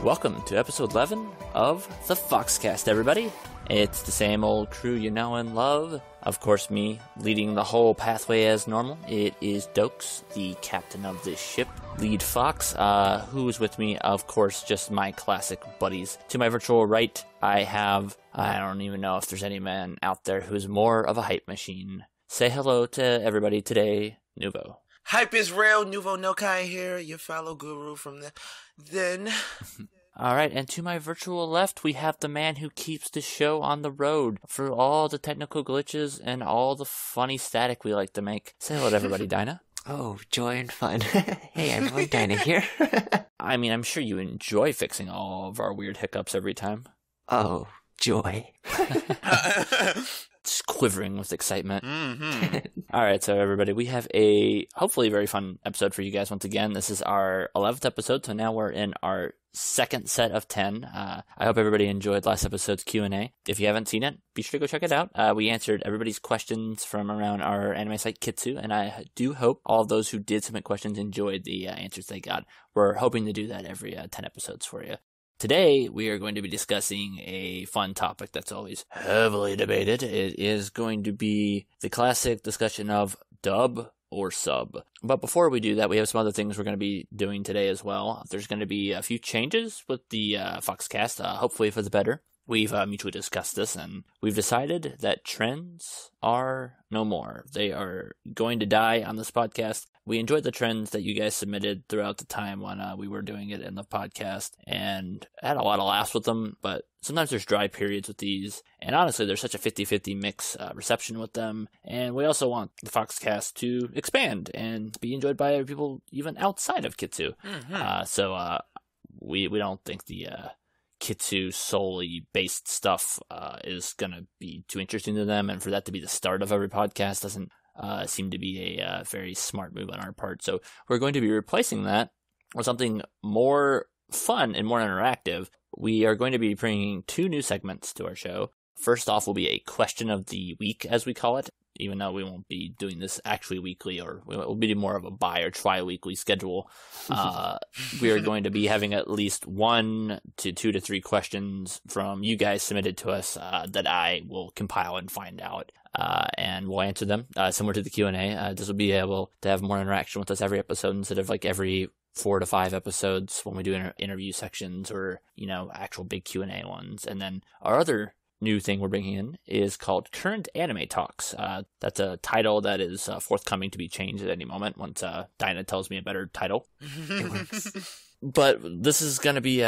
Welcome to episode 11 of the FoxCast, everybody. It's the same old crew you know and love. Of course, me, leading the whole pathway as normal. It is Doaks, the captain of this ship, lead Fox, who's with me, of course, just my classic buddies. To my virtual right, I don't even know if there's any man out there who's more of a hype machine. Say hello to everybody today, Nuvo. Hype is real, Nuvo no Kai here, your fellow guru from the then. Alright, and to my virtual left, we have the man who keeps the show on the road for all the technical glitches and all the funny static we like to make. Say hello to everybody, Dyna. Oh, joy and fun. Hey everyone, Dyna here. I mean, I'm sure you enjoy fixing all of our weird hiccups every time. Oh, joy. Just quivering with excitement. Mm-hmm. Alright, so everybody, we have a hopefully very fun episode for you guys once again. This is our 11th episode, so now we're in our second set of 10. I hope everybody enjoyed last episode's Q&A. If you haven't seen it, be sure to go check it out. We answered everybody's questions from around our anime site Kitsu, and I do hope all of those who did submit questions enjoyed the answers they got. We're hoping to do that every 10 episodes for you. Today, we are going to be discussing a fun topic that's always heavily debated. It is going to be the classic discussion of dub or sub. But before we do that, we have some other things we're going to be doing today as well. There's going to be a few changes with the FoxCast, hopefully for the better. We've mutually discussed this, and we've decided that trends are no more. They are going to die on this podcast. We enjoyed the trends that you guys submitted throughout the time when we were doing it in the podcast, and had a lot of laughs with them, but sometimes there's dry periods with these, and honestly, there's such a 50-50 mix reception with them, and we also want the FoxCast to expand and be enjoyed by people even outside of Kitsu. Mm-hmm. So we don't think the Kitsu solely based stuff is gonna be too interesting to them, and for that to be the start of every podcast doesn't seem to be a very smart move on our part. So we're going to be replacing that with something more fun and more interactive. We are going to be bringing two new segments to our show. First off will be a question of the week, as we call it, even though we won't be doing this actually weekly, or we'll be more of a bi- or tri-weekly schedule. We are going to be having at least 1 to 2 to 3 questions from you guys submitted to us that I will compile and find out. And we'll answer them, similar to the Q&A. This will be able to have more interaction with us every episode instead of like every 4 to 5 episodes when we do interview sections or, actual big Q&A ones. And then our other new thing we're bringing in is called Current Anime Talks. That's a title that is forthcoming to be changed at any moment once Dyna tells me a better title. It works. But this is going to be,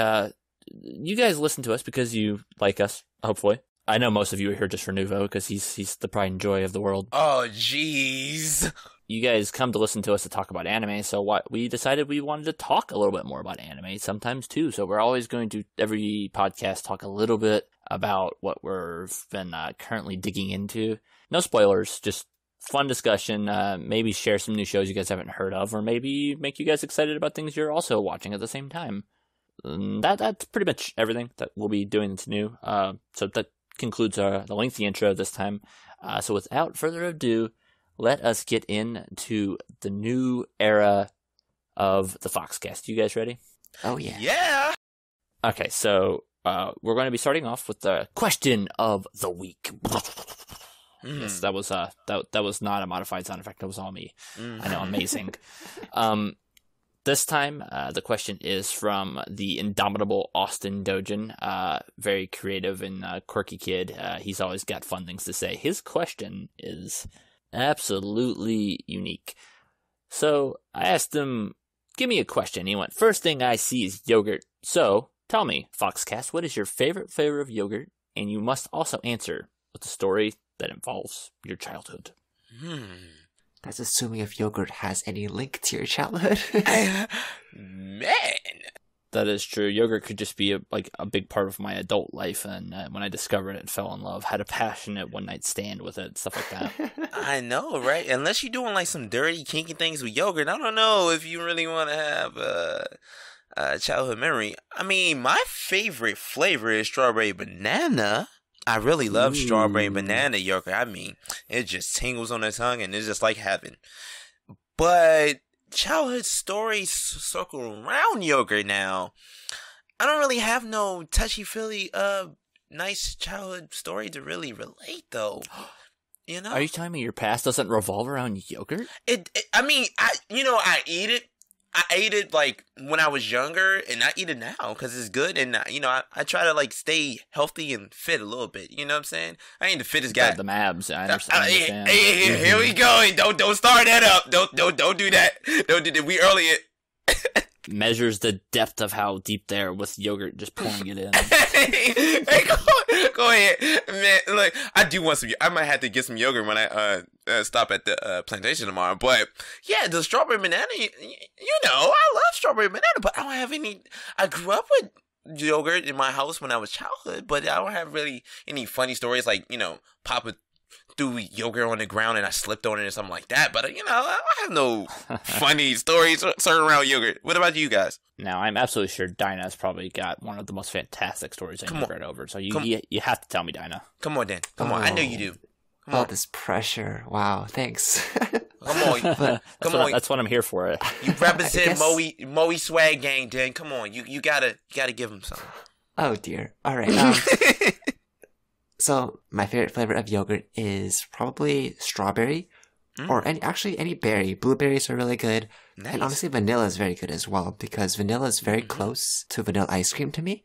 you guys listen to us because you like us, hopefully. I know most of you are here just for Nuvo because he's the pride and joy of the world. Oh, jeez. You guys come to listen to us to talk about anime, so we decided we wanted to talk a little bit more about anime sometimes too. So we're always going to, every podcast, talk a little bit about what we've been currently digging into. No spoilers, just fun discussion, maybe share some new shows you guys haven't heard of, or maybe make you guys excited about things you're also watching at the same time. That's pretty much everything that we'll be doing that's new. So that concludes the lengthy intro this time. So without further ado, let us get into the new era of the FoxCast. You guys ready? Oh yeah. Yeah. Okay, so we're going to be starting off with the question of the week. Yes, that was that was not a modified sound effect. That was all me. I know, amazing. This time, the question is from the indomitable Austin Dojin. Very creative and quirky kid. He's always got fun things to say. His question is absolutely unique. So I asked him, give me a question. He went, first thing I see is yogurt. So tell me, FoxCast, what is your favorite flavor of yogurt? And you must also answer with a story that involves your childhood. That's assuming if yogurt has any link to your childhood. Man. That is true. Yogurt could just be a big part of my adult life, and when I discovered it, fell in love, had a passionate one-night stand with it, stuff like that. I know, right? Unless you're doing like some dirty, kinky things with yogurt, I don't know if you really want to have a childhood memory. I mean, my favorite flavor is strawberry banana. I really love strawberry banana yogurt. I mean, it just tingles on the tongue, and it's just like heaven. But childhood stories circle around yogurt now. I don't really have no touchy-feely, nice childhood story to really relate, though. You know? Are you telling me your past doesn't revolve around yogurt? I mean, I eat it. I ate it, like, when I was younger, and I eat it now, because it's good, and, I try to, like, stay healthy and fit a little bit, you know what I'm saying? I ain't the fittest guy. The Mabs, I understand. Hey, here we go. Don't start that up. Don't do that. Don't do that. We early it. Measures the depth of how deep there with yogurt, just pouring it in. Hey, go ahead, man. Look, I do want some. I might have to get some yogurt when I stop at the plantation tomorrow. But yeah, the strawberry banana. I love strawberry banana, but I don't have any. I grew up with yogurt in my house when I was childhood, but I don't have really any funny stories like Papa threw yogurt on the ground and I slipped on it or something like that. But I have no funny stories centered around yogurt. What about you guys? Now, I'm absolutely sure Dyna's probably got one of the most fantastic stories I've read over. So you have to tell me, Dyna. Come on, Dan. Come on. I know you do. All this pressure. Wow, thanks. Come on. That's what I'm here for. You represent Moe Swag Gang, Dan. Come on. You gotta give him something. Oh, dear. All right. So my favorite flavor of yogurt is probably strawberry, or any berry. Blueberries are really good, and honestly, vanilla is very good as well because vanilla is very close to vanilla ice cream to me,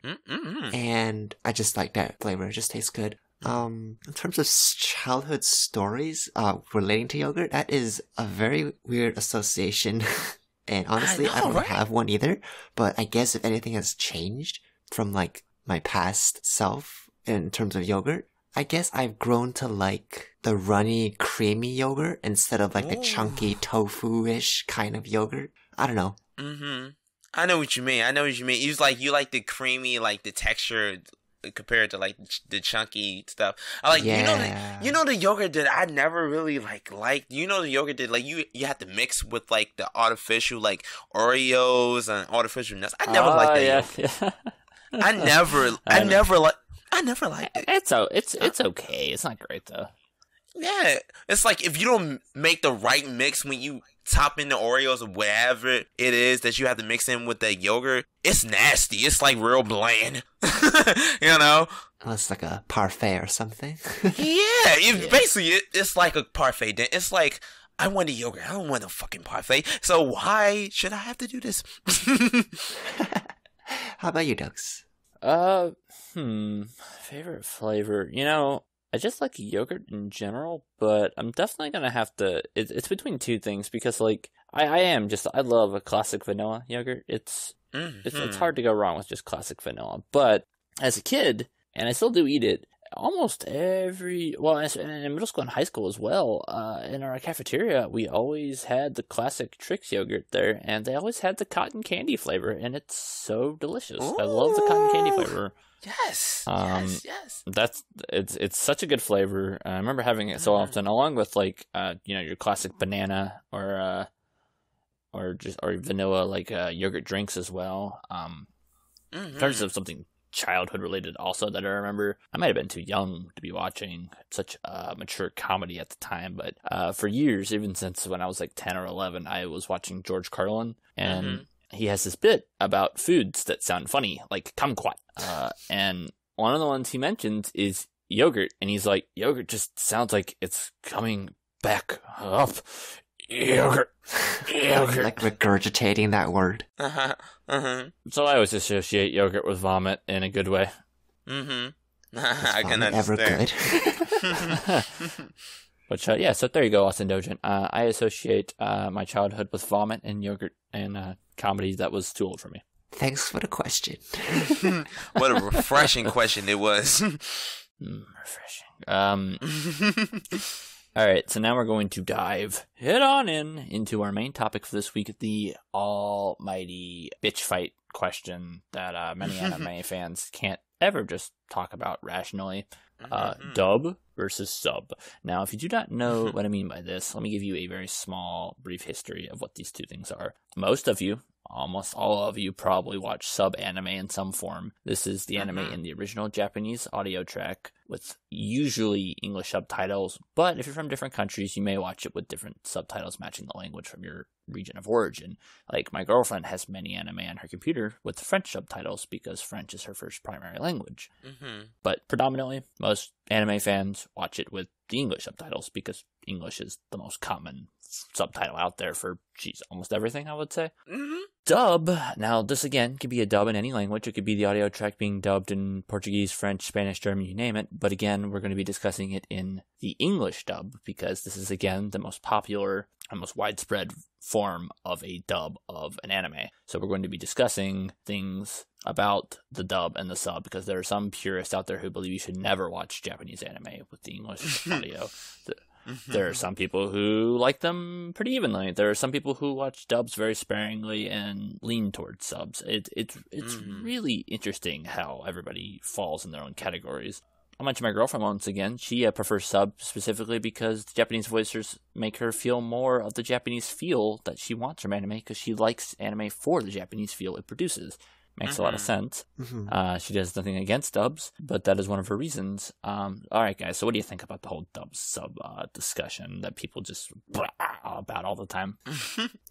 and I just like that flavor. It just tastes good. In terms of childhood stories relating to yogurt, that is a very weird association, and honestly, I don't have one either. But I guess if anything has changed from like my past self in terms of yogurt, I guess I've grown to like the runny, creamy yogurt instead of like the chunky tofu-ish kind of yogurt. I don't know. I know what you mean. You like the creamy, like the texture compared to like the chunky stuff. I like the yogurt that I never really liked. The yogurt that like you have to mix with like the artificial like Oreos and artificial nuts. I never liked that. Yeah. I never liked it. It's okay. It's not great though. Yeah, it's like if you don't make the right mix when you top in the Oreos or whatever it is that you have to mix in with that yogurt, it's nasty. It's like real bland. It's like a parfait or something. Basically it's like a parfait. Then it's like, I want the yogurt. I don't want a fucking parfait. So why should I have to do this? How about you, Doaks? Favorite flavor. I just like yogurt in general, but I'm definitely gonna have to. It's between two things because, like, I love a classic vanilla yogurt. It's hard to go wrong with just classic vanilla. But as a kid, and I still do eat it, almost in middle school and high school as well, in our cafeteria, we always had the classic Trix yogurt there, and they always had the cotton candy flavor, and it's so delicious. Ooh. I love the cotton candy flavor. Yes. It's such a good flavor. I remember having it so often, along with like your classic banana or vanilla like yogurt drinks as well. In terms of something childhood related also that I remember, I might have been too young to be watching such mature comedy at the time, but for years, even since when I was like 10 or 11, I was watching George Carlin, and he has this bit about foods that sound funny, like kumquat. And one of the ones he mentions is yogurt, and he's like, yogurt just sounds like it's coming back up. Yogurt. Like regurgitating that word. So I always associate yogurt with vomit in a good way. I can understand. Ever good. But so there you go, Austin Dojin. I associate my childhood with vomit and yogurt and comedy that was too old for me. Thanks for the question. What a refreshing question it was. Refreshing. All right, so now we're going to dive head on into our main topic for this week, the almighty bitch fight question that many anime fans can't ever just talk about rationally. Dub versus sub. Now, if you do not know what I mean by this, let me give you a very small, brief history of what these two things are. Most of you almost all of you probably watch sub-anime in some form. This is the anime in the original Japanese audio track with usually English subtitles, but if you're from different countries, you may watch it with different subtitles matching the language from your region of origin. Like, my girlfriend has many anime on her computer with French subtitles because French is her first primary language. But predominantly, most anime fans watch it with the English subtitles because English is the most common subtitle out there for, almost everything, I would say. Dub. Now, this again could be a dub in any language. It could be the audio track being dubbed in Portuguese, French, Spanish, German, you name it. But again, we're going to be discussing it in the English dub because this is, again, the most popular and most widespread form of a dub of an anime. So we're going to be discussing things about the dub and the sub because there are some purists out there who believe you should never watch Japanese anime with the English audio. There are some people who like them pretty evenly. There are some people who watch dubs very sparingly and lean towards subs. It's really interesting how everybody falls in their own categories. I'll mention my girlfriend once again. She prefers sub specifically because the Japanese voicers make her feel more of the Japanese feel that she wants from anime because she likes anime for the Japanese feel it produces. Makes a lot of sense. She does nothing against dubs, but that is one of her reasons. Alright guys, so what do you think about the whole dub sub discussion that people just about all the time?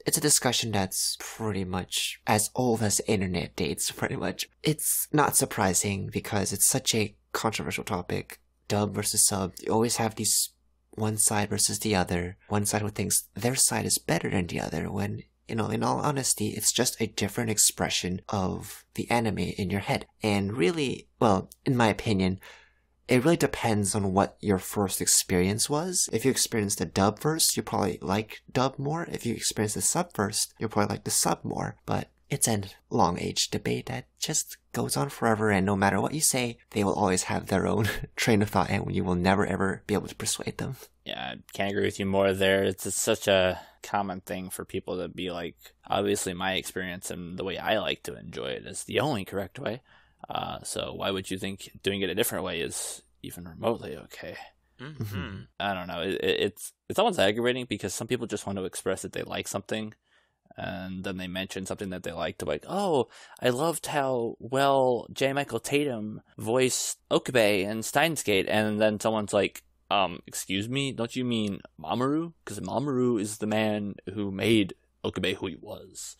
It's a discussion that's pretty much as old as the internet dates, pretty much. It's not surprising because it's such a controversial topic. Dub versus sub. You always have these one side versus the other. One side who thinks their side is better than the other when, in all honesty, it's just a different expression of the anime in your head. And really, well, in my opinion, it really depends on what your first experience was. If you experienced the dub first, you probably like dub more. If you experienced the sub first, you'll probably like the sub more. But it's a long-age debate that just goes on forever, and no matter what you say, they will always have their own train of thought, and you will never ever be able to persuade them. Yeah, I can't agree with you more there. It's such a common thing for people to be like, obviously my experience and the way I like to enjoy it is the only correct way. So why would you think doing it a different way is even remotely okay? I don't know. It's almost aggravating because some people just want to express that they like something, and then they mention something that they like to like, oh, I loved how well J. Michael Tatum voiced Okabe in Steins Gate, and then someone's like, excuse me, don't you mean Mamoru? Because Mamoru is the man who made Okabe who he was.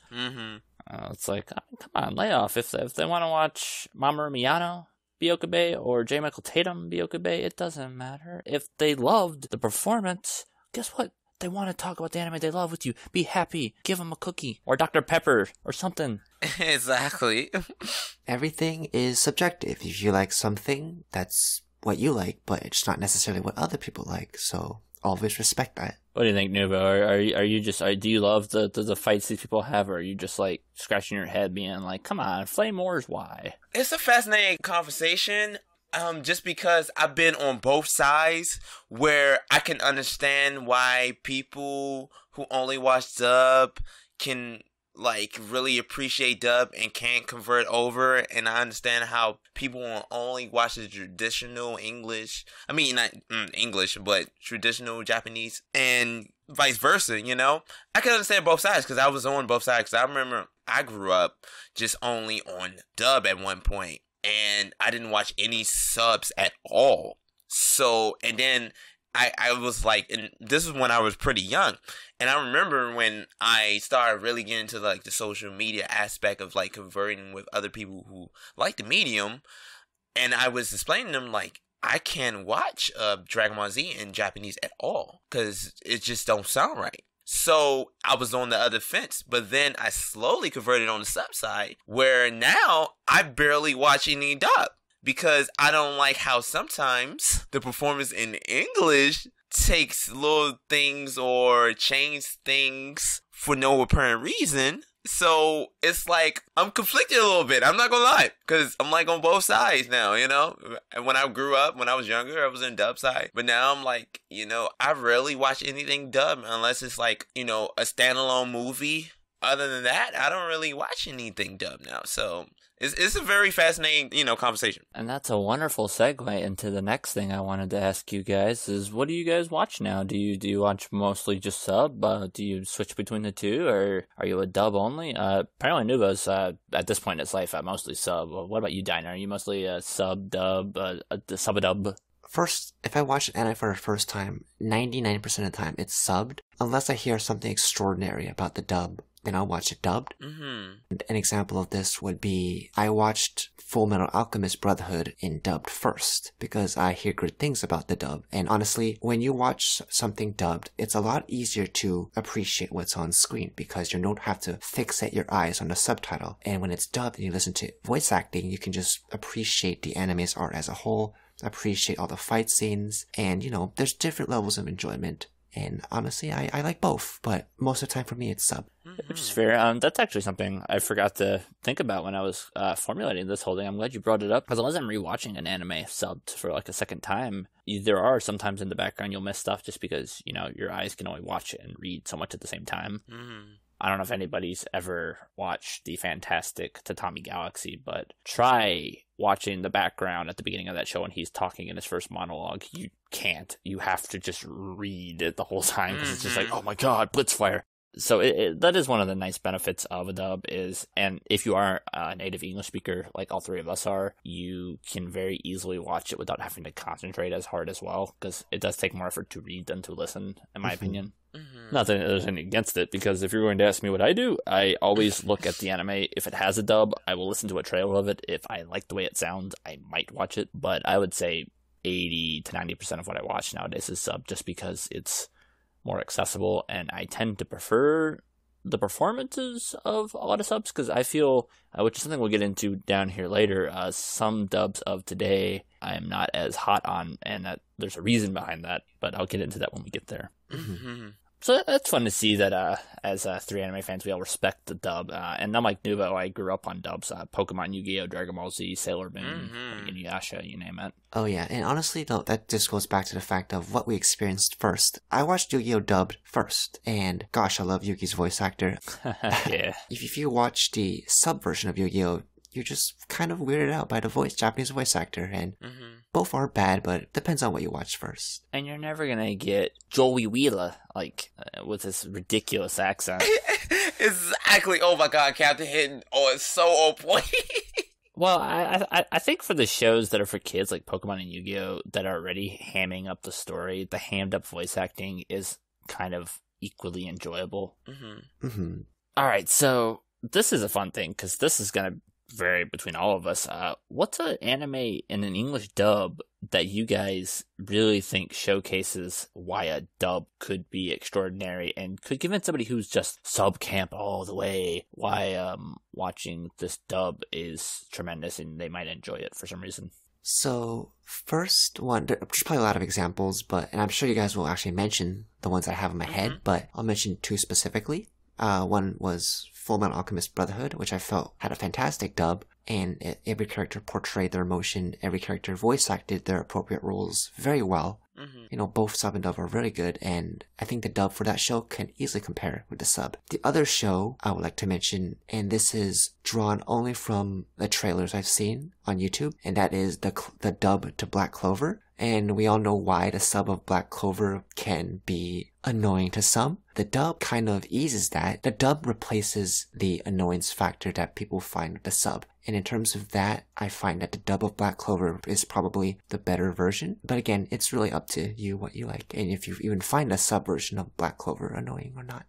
It's like, come on, lay off. If they want to watch Mamoru Miyano be Okabe or J. Michael Tatum be Okabe, it doesn't matter. If they loved the performance, guess what? They want to talk about the anime they love with you. Be happy. Give them a cookie or Dr. Pepper or something. Exactly. Everything is subjective. If you like something, that's what you like, but it's not necessarily what other people like, so always respect that. What do you think, Nuvo? Are you just do you love the fights these people have, or are you just like scratching your head being like, come on, Flame Wars, why? It's a fascinating conversation. Just because I've been on both sides where I can understand why people who only watch dub can like really appreciate dub and can't convert over, and I understand how people will only watch the traditional English, I mean not English, but traditional Japanese, and vice versa, you know? I can understand both sides because I was on both sides, because I remember I grew up just only on dub at one point, and I didn't watch any subs at all. So, and then I was like, and this is when I was pretty young, and I remember when I started really getting into like the social media aspect of like converting with other people who like the medium, and I was explaining to them like, I can't watch Dragon Ball Z in Japanese at all because it just don't sound right. So I was on the other fence, but then I slowly converted on the sub side where now I barely watch any dub because I don't like how sometimes the performance in English takes little things or change things for no apparent reason. So it's like I'm conflicted a little bit. I'm not gonna lie, because I'm like on both sides now, you know. And when I grew up, when I was younger, I was in dub side, but now I'm like, you know, I rarely watch anything dub unless it's like, you know, a standalone movie. Other than that, I don't really watch anything dub now. So It's a very fascinating, conversation. And that's a wonderful segue into the next thing I wanted to ask you guys is, what do you guys watch now? Do you watch mostly just sub? Do you switch between the two, or are you a dub only? Apparently Nuvo's, at this point in his life, mostly sub. What about you, Dyna? Are you mostly a sub-dub, a sub-a-dub? First, if I watch an anime for the first time, 99% of the time it's subbed. Unless I hear something extraordinary about the dub, then I'll watch it dubbed. Mm-hmm. An example of this would be, I watched Full Metal Alchemist Brotherhood in dubbed first, because I hear good things about the dub. And honestly, when you watch something dubbed, it's a lot easier to appreciate what's on screen, because you don't have to fixate your eyes on the subtitle. And when it's dubbed and you listen to voice acting, you can just appreciate the anime's art as a whole, appreciate all the fight scenes, and there's different levels of enjoyment. And honestly, I like both, but most of the time for me it's sub. Which is fair. That's actually something I forgot to think about when I was formulating this whole thing. I'm glad you brought it up, because unless I'm rewatching an anime subbed for like a second time, there are sometimes in the background you'll miss stuff just because, your eyes can only watch it and read so much at the same time. Mm-hmm. I don't know if anybody's ever watched the fantastic Tatami Galaxy, but try watching the background at the beginning of that show when he's talking in his first monologue. You can't. You have to just read it the whole time, because it's just like, oh my god, Blitzfire. So that is one of the nice benefits of a dub is, and if you are a native English speaker, like all three of us are, you can very easily watch it without having to concentrate as hard as well, because it does take more effort to read than to listen, in my opinion. Mm-hmm. Not that there's anything against it, because if you're going to ask me what I do, I always look at the anime. If it has a dub, I will listen to a trailer of it. If I like the way it sounds, I might watch it. But I would say 80 to 90% of what I watch nowadays is sub, just because it's more accessible, and I tend to prefer the performances of a lot of subs, because I feel, which is something we'll get into down here later, some dubs of today I am not as hot on, and there's a reason behind that, but I'll get into that when we get there. Mm-hmm. So that's fun to see that as three anime fans, we all respect the dub. And unlike Nuvo, I grew up on dubs. Pokemon, Yu-Gi-Oh!, Dragon Ball Z, Sailor Moon, Inuyasha, you name it. Oh yeah, and honestly though, that just goes back to the fact of what we experienced first. I watched Yu-Gi-Oh! Dubbed first, and gosh, I love Yugi's voice actor. Yeah. If you watch the sub version of Yu-Gi-Oh!, you're just kind of weirded out by the Japanese voice actor, and both aren't bad, but it depends on what you watch first. And you're never gonna get Joey Wheeler, with this ridiculous accent. Exactly. Oh my god, Captain Hidden. Oh, it's so on point. Well, I think for the shows that are for kids, like Pokemon and Yu-Gi-Oh!, that are already hamming up the story, the hammed up voice acting is kind of equally enjoyable. Alright, so this is a fun thing, because this is gonna vary between all of us. What's an anime in an English dub that you guys really think showcases why a dub could be extraordinary and could convince somebody who's just sub camp all the way why watching this dub is tremendous and they might enjoy it for some reason? So, first one, there's probably a lot of examples, and I'm sure you guys will actually mention the ones I have in my head, but I'll mention two specifically. One was Full Metal Alchemist Brotherhood, which I felt had a fantastic dub, and every character portrayed their emotion, every character voice acted their appropriate roles very well. Both sub and dub are really good, and I think the dub for that show can easily compare with the sub. The other show I would like to mention, and this is drawn only from the trailers I've seen on YouTube, and that is the dub to Black Clover. And we all know why the sub of Black Clover can be annoying to some. The dub kind of eases that. The dub replaces the annoyance factor that people find with the sub. And in terms of that, I find that the dub of Black Clover is probably the better version. But again, it's really up to you what you like, and if you even find a sub version of Black Clover annoying or not.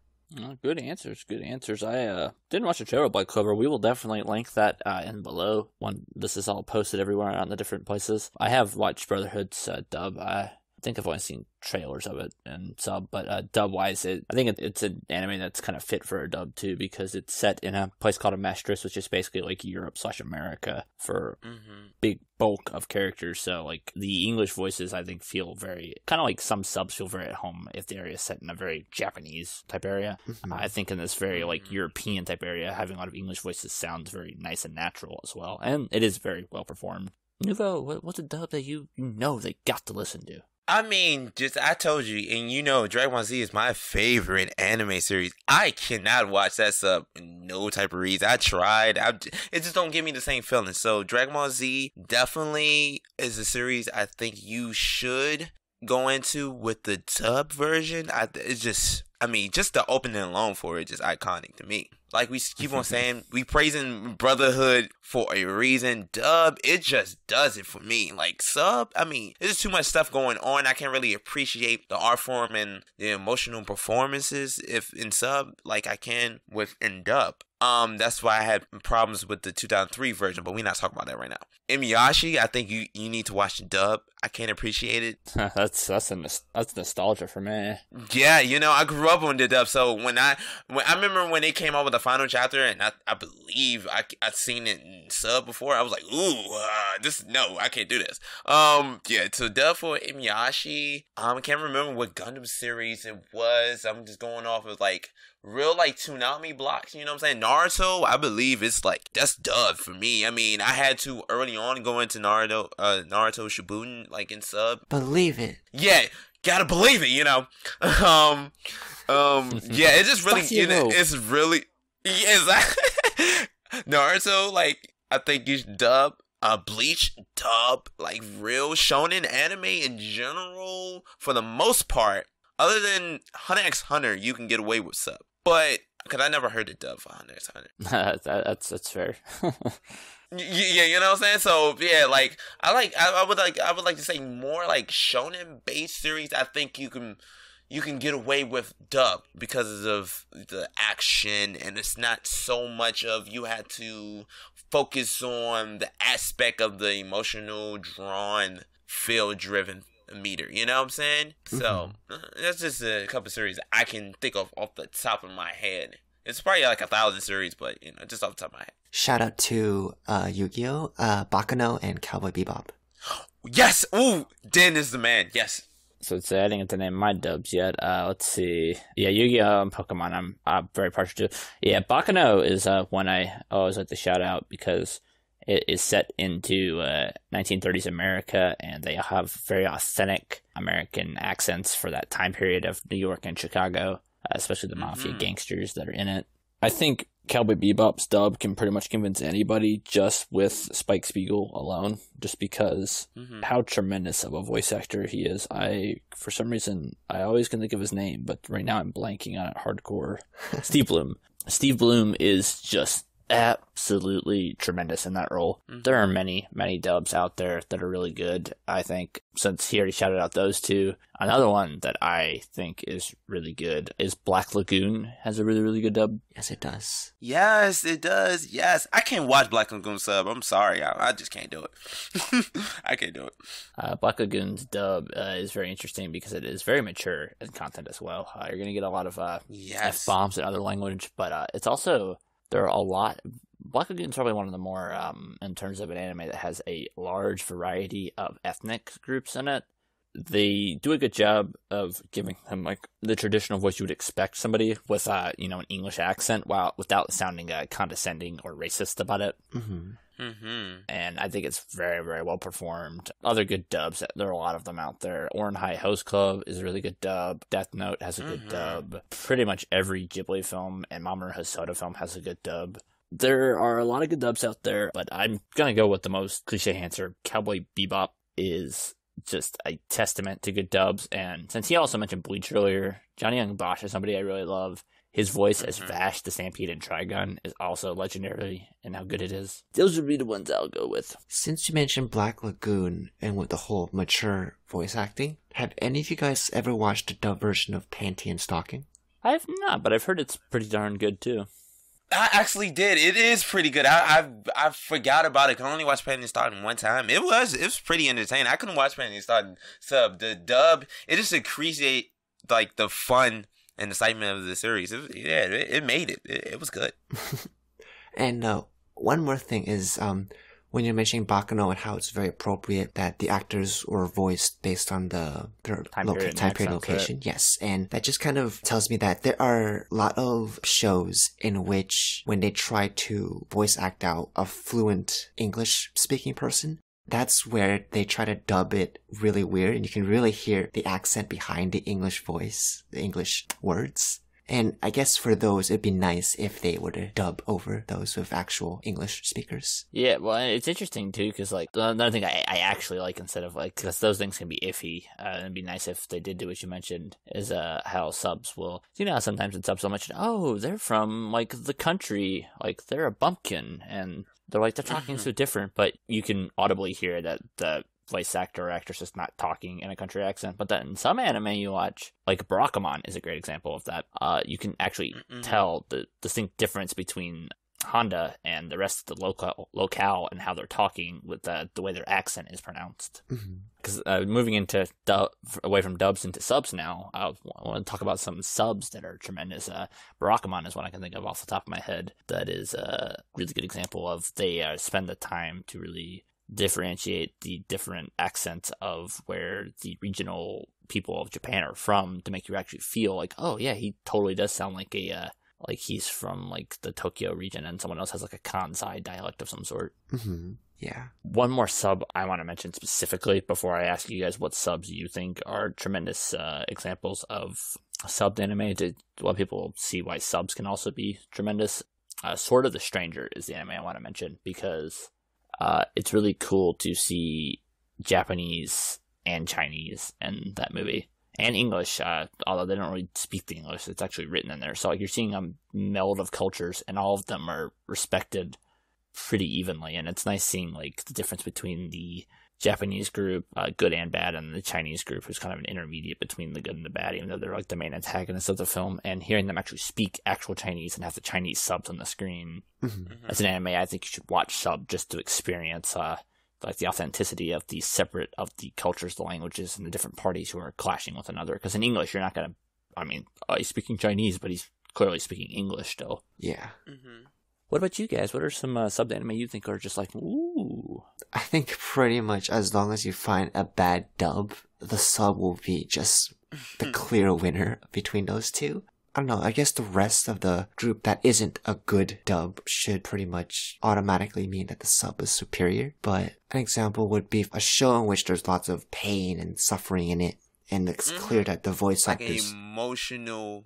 Good answers. I didn't watch the trailer of Black Clover. We will definitely link that in below when this is all posted everywhere on the different places. I have watched Brotherhood's dub. I think I've only seen trailers of it and sub, but dub-wise, I think it's an anime that's kind of fit for a dub too, because it's set in a place called Amestris, which is basically like Europe/America for big bulk of characters. So like the English voices, I think, feel very kind of like some subs feel very at home if the area is set in a very Japanese type area. I think in this very like European type area, having a lot of English voices sounds very nice and natural as well, and it is very well performed. Nuvo, what's a dub that you know they got to listen to? I mean, I told you, and you know, Dragon Ball Z is my favorite anime series. I cannot watch that sub in no type of reason. I tried. It just don't give me the same feeling. So Dragon Ball Z definitely is a series I think you should go into with the dub version. Just the opening alone for it is just iconic to me. Like we keep on saying, we praising Brotherhood for a reason. Dub, it just does it for me. Like sub, there's too much stuff going on. I can't really appreciate the art form and the emotional performances if in sub like I can in dub. That's why I had problems with the 2003 version, but we're not talking about that right now. Inuyasha, I think you need to watch the dub. I can't appreciate it. That's nostalgia for me. Yeah, you know, I grew up on the dub, so when I remember when they came out with the final chapter, and I believe I'd seen it in sub before. I was like, ooh, I can't do this. Yeah, so dub for Inuyasha. I can't remember what Gundam series it was. I'm just going off of like real like Toonami blocks, you know what I'm saying? Naruto, I believe it's like that's dub for me. I mean, I had to early on go into Naruto Shippuden like in sub. Believe it. Yeah, gotta believe it, you know. Yeah, it's just really, you know, it's really Naruto. Like I think you should dub. Bleach dub, like real shonen anime in general, for the most part. Other than Hunter x Hunter, you can get away with sub. But, because I never heard the dub for Hunter x Hunter. That's fair. Yeah, you know what I'm saying? So, yeah, like, I would like to say more like shonen-based series. I think you can get away with dub because of the action, and it's not so much of you had to focus on the aspect of the emotional, drawn, feel-driven meter, you know what I'm saying? Mm-hmm. So that's just a couple series I can think of off the top of my head. It's probably like 1,000 series, but you know, just off the top of my head. Shout out to Yu-Gi-Oh, Baccano, and Cowboy Bebop. Yes! Ooh, Dan is the man. Yes. So it's I didn't get to name my dubs yet. Let's see. Yeah, Yu-Gi-Oh and Pokemon I'm very partial to. Yeah, Baccano is one I always like to shout out because it is set into 1930s America, and they have very authentic American accents for that time period of New York and Chicago, especially the mafia gangsters that are in it. I think Cowboy Bebop's dub can pretty much convince anybody just with Spike Spiegel alone, just because how tremendous of a voice actor he is. For some reason, I always can think of his name, but right now I'm blanking on it hardcore. Steve Bloom. Steve Bloom is just absolutely tremendous in that role. There are many dubs out there that are really good. I think since he already shouted out those two, another one that I think is really good is Black Lagoon has a really good dub. Yes, it does. Yes, it does. Yes, I can't watch Black Lagoon sub. I'm sorry, I just can't do it. I can't do it. Black Lagoon's dub is very interesting because it is very mature in content as well. You're gonna get a lot of F-bombs and other language, but it's also there are a lot. Black Lagoon is probably one of the more, in terms of an anime that has a large variety of ethnic groups in it. They do a good job of giving them like the traditional voice you would expect somebody with, an English accent, without sounding condescending or racist about it. And I think it's very, very well performed. Other good dubs, there are a lot of them out there. Ouran High Host Club is a really good dub. Death Note has a good dub. Pretty much every Ghibli film and Mamoru Hosoda film has a good dub. There are a lot of good dubs out there, but I'm gonna go with the most cliche answer. Cowboy Bebop is just a testament to good dubs, and since he also mentioned Bleach earlier, Johnny Young Bosch is somebody I really love. His voice as Vash the Stampede in Trigun is also legendary in how good it is. Those would be the ones I'll go with. Since you mentioned Black Lagoon and with the whole mature voice acting, have any of you guys ever watched a dub version of Panty and Stocking? I have not, but I've heard it's pretty darn good too. I actually did. It is pretty good. I forgot about it. I only watched Panty and Stocking one time. It was pretty entertaining. I couldn't watch Panty and Stocking sub. The dub, it just appreciate like the fun and excitement of the series. It made it. It was good. And one more thing is, when you're mentioning Baccano and how it's very appropriate that the actors were voiced based on their time period location. Right? Yes, and that just kind of tells me that there are a lot of shows in which when they try to voice act out a fluent English speaking person, that's where they try to dub it really weird, and you can really hear the accent behind the English voice, the English words. And I guess for those, it'd be nice if they were to dub over those with actual English speakers. Yeah, well, it's interesting too, because like another thing I actually like, instead of like, because those things can be iffy, and it'd be nice if they did do what you mentioned, is how subs will, you know, sometimes in subs they'll mention, oh, they're from like the country, like they're a bumpkin, and they're like, they're talking so different, but you can audibly hear that the voice actor or actress is not talking in a country accent. But then some anime you watch, like Barakamon is a great example of that. You can actually tell the distinct difference between Honda and the rest of the locale and how they're talking with the way their accent is pronounced. Because moving into away from dubs into subs now, I want to talk about some subs that are tremendous. Barakamon is one I can think of off the top of my head. That is a really good example of they spend the time to really differentiate the different accents of where the regional people of Japan are from to make you actually feel like, oh yeah, he totally does sound like like he's from like the Tokyo region, and someone else has like a Kansai dialect of some sort. Yeah. One more sub I want to mention specifically before I ask you guys what subs you think are tremendous examples of subbed anime to let people see why subs can also be tremendous. Sword of the Stranger is the anime I want to mention because it's really cool to see Japanese and Chinese in that movie. And English, although they don't really speak the English, it's actually written in there. So like, you're seeing a meld of cultures, and all of them are respected pretty evenly. And it's nice seeing like the difference between the Japanese group, good and bad, and the Chinese group, who's kind of an intermediate between the good and the bad, even though they're like the main antagonists of the film. And hearing them actually speak actual Chinese and have the Chinese subs on the screen, as an anime, I think you should watch sub just to experience like the authenticity of the cultures, the languages, and the different parties who are clashing with another. Because in English, you're not gonna, he's speaking Chinese, but he's clearly speaking English still. Yeah. What about you guys? What are some subbed anime you think are just like, ooh? I think pretty much as long as you find a bad dub, the sub will be just the clear winner between those two. I don't know, I guess the rest of the group that isn't a good dub should pretty much automatically mean that the sub is superior. But an example would be a show in which there's lots of pain and suffering in it, and it's clear that the voice actors, emotional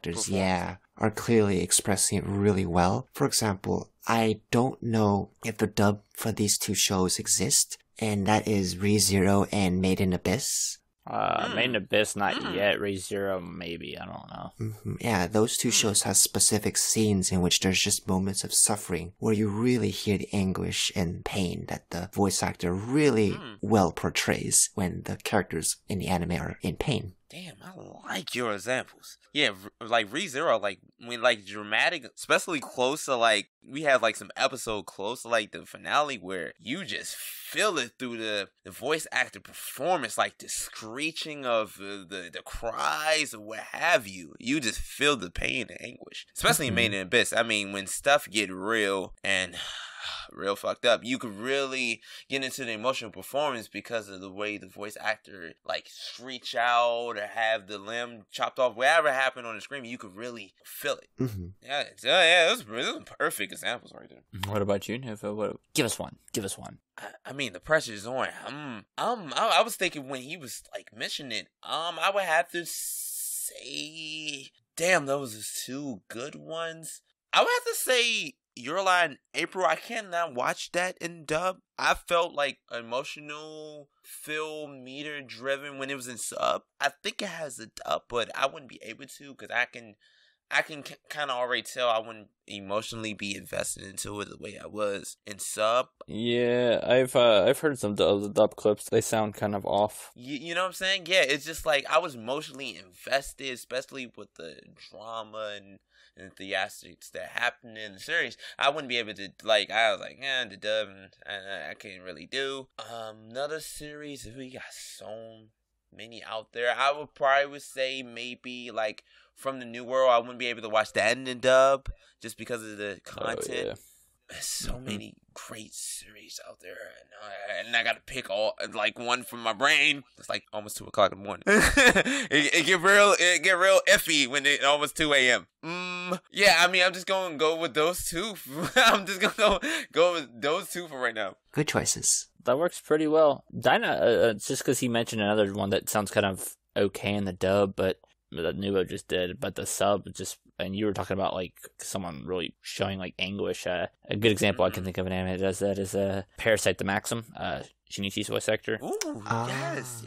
are clearly expressing it really well. For example, I don't know if the dub for these two shows exist, and that is Re:Zero and Made in Abyss. Made in Abyss, not yet. Re:Zero, maybe. I don't know. Yeah, those two shows have specific scenes in which there's just moments of suffering where you really hear the anguish and pain that the voice actor really well portrays when the characters in the anime are in pain. Damn, I like your examples. Yeah, like Re:Zero, like when like dramatic, especially close to like we have like some episode close to like the finale where you just feel it through the voice actor performance, like the screeching of the cries or what have you. You just feel the pain and anguish, especially in Made in Abyss. I mean, when stuff get real and real fucked up, you could really get into the emotional performance because of the way the voice actor like screech out or have the limb chopped off, whatever happened on the screen, you could really feel it. Yeah, those are perfect examples right there. What about you, Nuvo? Give us one. I mean, the pressure is on. I was thinking when he was like mentioning it, I would have to say, damn, those are two good ones. I would have to say Your Lie April. I cannot watch that in dub. I felt like emotional, feel meter driven when it was in sub. I think it has a dub, but I wouldn't be able to because I can kind of already tell I wouldn't emotionally be invested into it the way I was in sub. Yeah, I've heard some of the dub clips. They sound kind of off. You know what I'm saying? Yeah, it's just like I was emotionally invested, especially with the drama and theatrics that happened in the series. I wouldn't be able to, like, I was like, the dub, I can't really do. Another series, if we got so many out there, I would probably say maybe, like, from the New World, I wouldn't be able to watch the end in dub, just because of the content. Oh, yeah. There's so many great series out there, and I gotta pick like one from my brain. It's like almost 2:00 in the morning. it get real iffy when it's almost 2 a.m. Yeah, I mean, I'm just gonna go with those two. I'm just gonna go with those two for right now. Good choices. that works pretty well. Dyna, just because he mentioned another one that sounds kind of okay in the dub, but that Nuvo just did, but the sub just, and you were talking about like someone really showing like anguish. A good example I can think of an anime that does that is Parasite the Maxim, Shinichi's voice actor. Ooh, yes.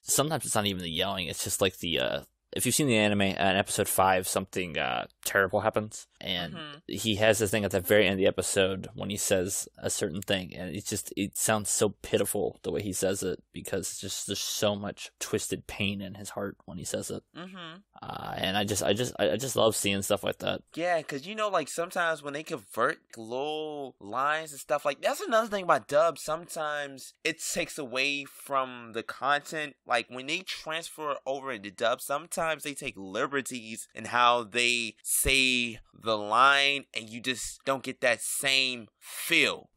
Sometimes it's not even the yelling; it's just like the. If you've seen the anime, in episode 5, something terrible happens, and he has this thing at the very end of the episode when he says a certain thing, and it sounds so pitiful the way he says it, because it's just there's so much twisted pain in his heart when he says it. And I just love seeing stuff like that. Yeah, because like sometimes when they convert little lines and stuff like that's another thing about dubs. Sometimes it takes away from the content. Like when they transfer over into dub, sometimes they take liberties in how they say the line, and you just don't get that same feel.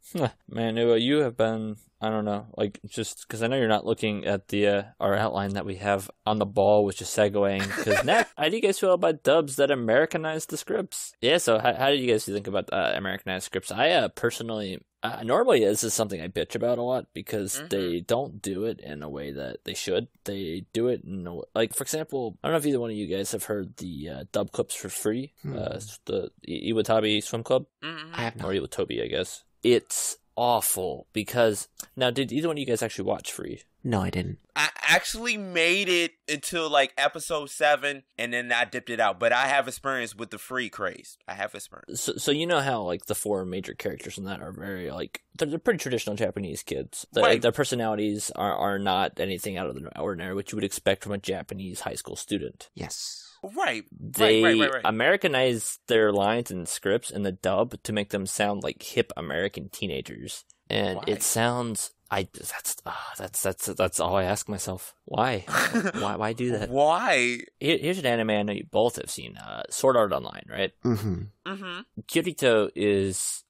Man, Nuvo, you have been, I don't know, like, just because I know you're not looking at the our outline that we have on the ball, which is segueing. Because next, how do you guys feel about dubs that Americanize the scripts? Yeah, so how do you guys think about Americanized scripts? I personally, normally this is something I bitch about a lot, because they don't do it in a way that they should. They do it in a way, like, for example, I don't know if either one of you guys have heard the dub clips for free, the Iwatabi Swim Club. I have not. Or Iwatobi, I guess. It's awful, because now, did either one of you guys actually watch Free? No, I didn't. I actually made it until like episode 7, and then I dipped it out. But I have experience with the Free craze. I have experience. So you know how like the 4 major characters in that are very like they're pretty traditional Japanese kids. Right. Their personalities are not anything out of the ordinary, which you would expect from a Japanese high school student. Yes. Right. They Right. Americanize their lines and scripts in the dub to make them sound like hip American teenagers, and it sounds. That's all I ask myself. Why? Why do that? Why? Here's an anime I know you both have seen. Sword Art Online, right? Kirito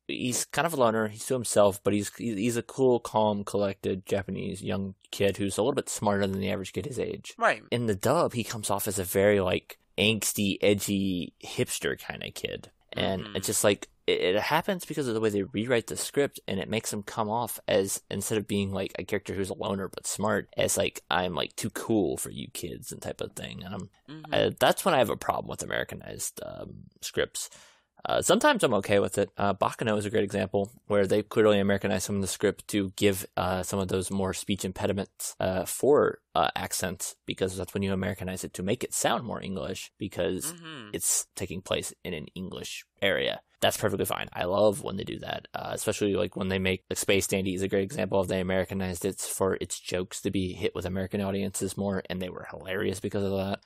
he's kind of a loner. He's to himself, but he's a cool, calm, collected Japanese young kid who's a little bit smarter than the average kid his age. Right. In the dub, he comes off as a very like angsty, edgy hipster kind of kid, and it's just like. It happens because of the way they rewrite the script, and it makes him come off as, instead of being like a character who's a loner but smart, as like, I'm like too cool for you kids and type of thing. And that's when I have a problem with Americanized scripts. Sometimes I'm okay with it. Bakano is a great example where they clearly Americanized some of the script to give some of those more speech impediments for accents, because that's when you Americanize it to make it sound more English, because it's taking place in an English area. That's perfectly fine. I love when they do that, especially like when they make like Space Dandy is a great example of they Americanized it for its jokes to be hit with American audiences more, and they were hilarious because of that.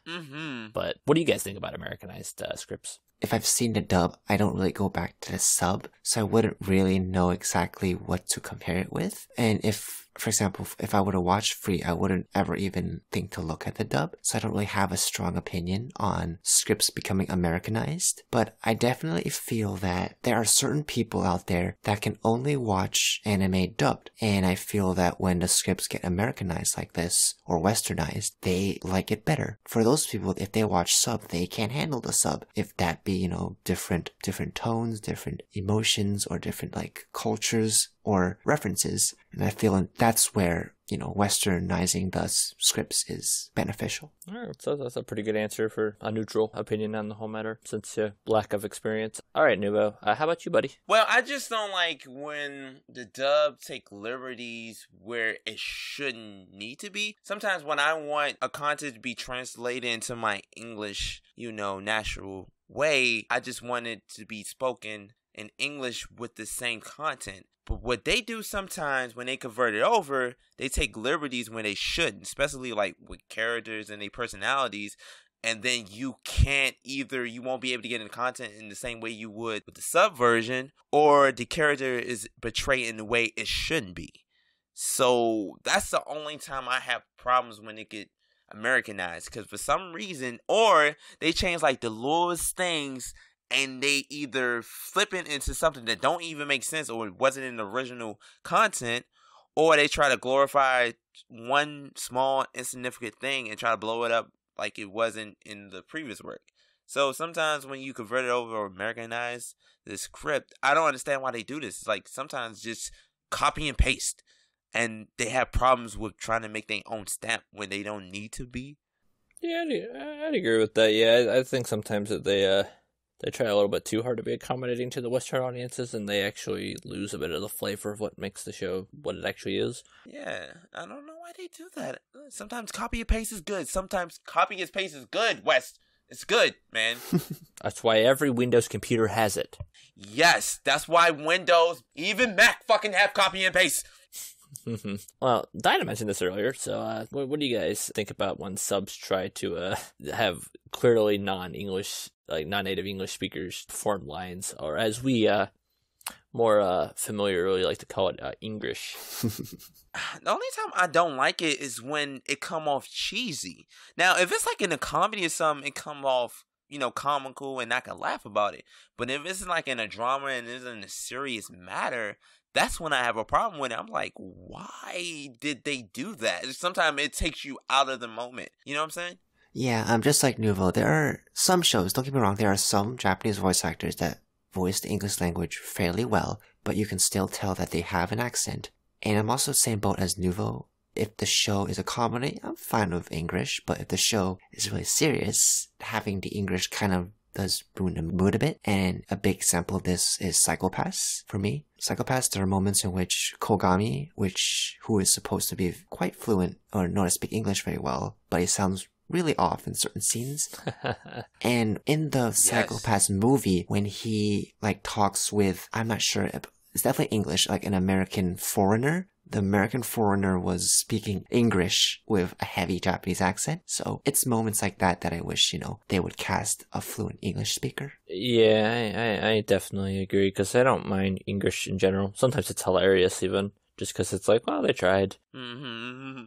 But what do you guys think about Americanized scripts? If I've seen the dub, I don't really go back to the sub, so I wouldn't really know exactly what to compare it with. And if, for example, if I were to watch Free, I wouldn't ever even think to look at the dub, so I don't really have a strong opinion on scripts becoming Americanized. But I definitely feel that there are certain people out there that can only watch anime dubbed, and I feel that when the scripts get Americanized like this, or westernized, they like it better. For those people, if they watch sub, they can't handle the sub. If that be, different tones, different emotions, or different like cultures or references. And I feel that's where, westernizing the scripts is beneficial. All right, so that's a pretty good answer for a neutral opinion on the whole matter, since lack of experience. All right, Nuvo, how about you, buddy? Well, I just don't like when the dub take liberties where it shouldn't need to be. Sometimes when I want a content to be translated into my English, natural way, I just want it to be spoken in English with the same content. But what they do sometimes when they convert it over, they take liberties when they shouldn't, especially like with characters and their personalities. And then you won't be able to get in the content in the same way you would with the sub version, or the character is portrayed in the way it shouldn't be. So that's the only time I have problems when it get Americanized, because for some reason, or they change like the littlest things, and they either flip it into something that don't even make sense, or it wasn't in the original content, or they try to glorify one small insignificant thing and try to blow it up like it wasn't in the previous work. So sometimes when you convert it over or Americanize the script, I don't understand why they do this. It's like sometimes just copy and paste, and they have problems with trying to make their own stamp when they don't need to be. Yeah, I'd agree with that. Yeah, I think sometimes that they try a little bit too hard to be accommodating to the Western audiences, and they actually lose a bit of the flavor of what makes the show what it actually is. Yeah, I don't know why they do that. Sometimes copy and paste is good. Sometimes copy and paste is good, West. It's good, man. That's why every Windows computer has it. Yes, that's why Windows, even Mac, fucking have copy and paste. Well, Dyna mentioned this earlier, so what do you guys think about when subs try to have clearly non-English, like non-native English speakers form lines, or as we more familiarly like to call it, English? The only time I don't like it is when it come off cheesy. Now, if it's like in a comedy or something, it come off, comical and I can laugh about it. But if it's like in a drama and it's in a serious matter, that's when I have a problem with it. I'm like, why did they do that? Sometimes it takes you out of the moment. You know what I'm saying? Yeah, just like Nuvo, there are some shows, don't get me wrong, there are some Japanese voice actors that voice the English language fairly well, but you can still tell that they have an accent. And I'm also the same boat as Nuvo. If the show is a comedy, I'm fine with English, but if the show is really serious, having the English kind of does ruin the mood a bit. And a big example of this is Psycho-Pass for me. Psycho-Pass, there are moments in which Kogami, who is supposed to be quite fluent or know how to speak English very well, but he sounds really off in certain scenes. And in the Psycho-Pass movie, when he talks with, I'm not sure, it's definitely English, like an American foreigner. The American foreigner was speaking English with a heavy Japanese accent. So it's moments like that I wish, they would cast a fluent English speaker. Yeah, I definitely agree, because I don't mind English in general. Sometimes it's hilarious even, just because it's like, well, they tried. Mm-hmm.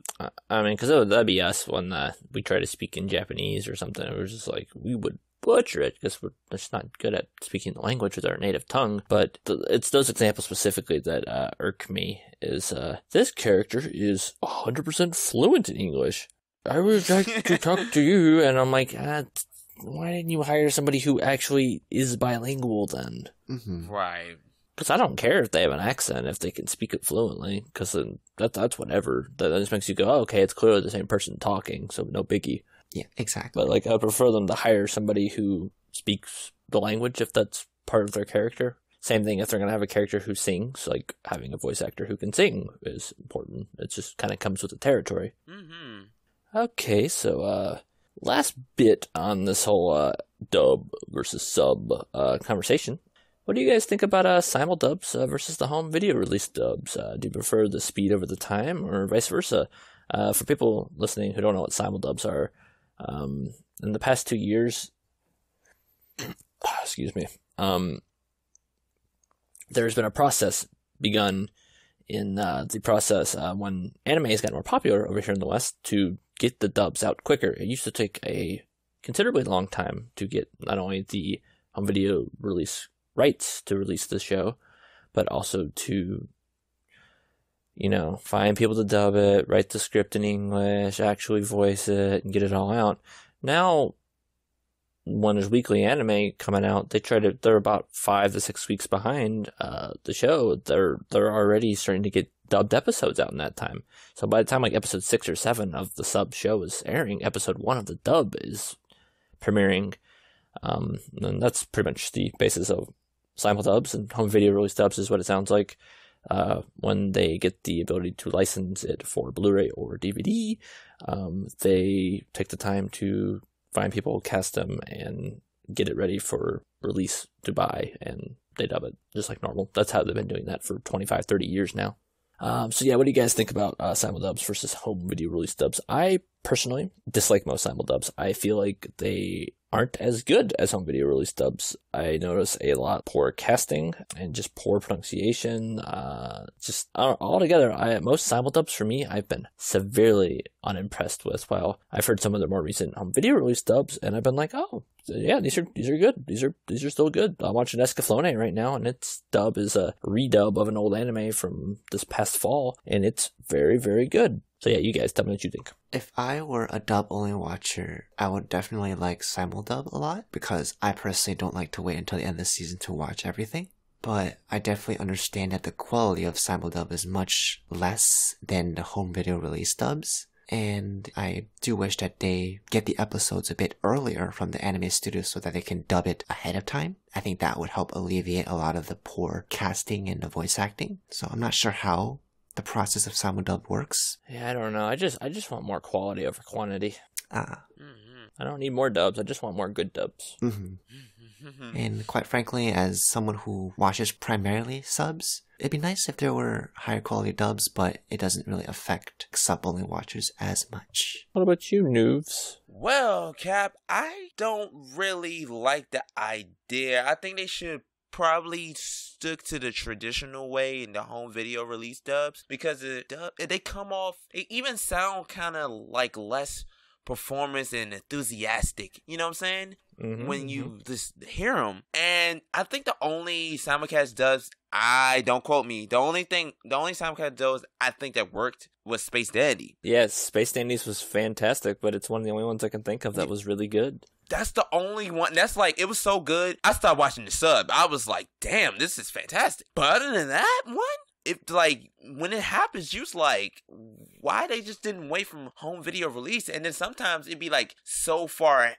I mean, because that'd be us when we try to speak in Japanese or something. It was just like, we would butcher it because we're just not good at speaking the language with our native tongue. But it's those examples specifically that irk me. Is this character is 100% fluent in English. I would like to talk to you, and I'm like, why didn't you hire somebody who actually is bilingual then? Mm-hmm. Right. Because I don't care if they have an accent, if they can speak it fluently, because then that's whatever. That just makes you go, oh, okay, it's clearly the same person talking, so no biggie. Yeah, exactly. But I prefer them to hire somebody who speaks the language if that's part of their character. Same thing if they're going to have a character who sings, having a voice actor who can sing is important. It just kind of comes with the territory. Mm-hmm. Okay, so last bit on this whole dub versus sub conversation. What do you guys think about Simuldubs versus the home video release dubs? Do you prefer the speed over the time or vice versa? For people listening who don't know what Simuldubs are, in the past 2 years, excuse me, there's been a process begun in the process when anime has gotten more popular over here in the West to get the dubs out quicker. It used to take a considerably long time to get not only the home video release rights to release the show, but also to find people to dub it, write the script in English, actually voice it, and get it all out. Now, when there's weekly anime coming out, they're about 5 to 6 weeks behind the show. They're already starting to get dubbed episodes out in that time. So by the time episode 6 or 7 of the sub show is airing, episode 1 of the dub is premiering. And that's pretty much the basis of Simuldubs, and home video release dubs is what it sounds like. When they get the ability to license it for Blu-ray or DVD, they take the time to find people, cast them, and get it ready for release to buy, and they dub it just like normal. That's how they've been doing that for 25, 30 years now. So yeah, what do you guys think about Simuldubs versus home video release dubs? I personally dislike most Simuldubs. I feel like they aren't as good as home video release dubs. I notice a lot poor casting and just poor pronunciation. Altogether, most Simuldubs for me, I've been severely unimpressed with. While I've heard some of the more recent home video release dubs, and I've been like, oh yeah, these are good. These are still good. I'm watching Escaflowne right now, and its dub is a redub of an old anime from this past fall, and it's very, very good. So yeah, you guys tell me what you think. If I were a dub-only watcher, I would definitely like Simuldub a lot, because I personally don't like to wait until the end of the season to watch everything. but I definitely understand that the quality of Simuldub is much less than the home video release dubs. And I do wish that they get the episodes a bit earlier from the anime studio so that they can dub it ahead of time. I think that would help alleviate a lot of the poor casting and the voice acting. So I'm not sure how the process of Simuldub works. Yeah, I don't know. I just want more quality over quantity. Ah. I don't need more dubs. I just want more good dubs. And quite frankly, as someone who watches primarily subs, it'd be nice if there were higher quality dubs, but it doesn't really affect sub-only watchers as much. What about you, noobs? Well, Cap, I don't really like the idea. I think they should probably stick to the traditional way in the home video release dubs, because they come off, they even sound kind of like less performance and enthusiastic, you know what I'm saying? When you just hear them. And I think the only simulcast dubs, don't quote me, the only simulcast dubs I think that worked was Space Dandy. Yes, Space Dandy's was fantastic, but it's one of the only ones I can think of that was really good. That's the only one. That's like, it was so good, I started watching the sub. I was like, damn, this is fantastic. But other than that one, if like when it happens, you just like, why they just didn't wait from home video release? And then sometimes it'd be like so far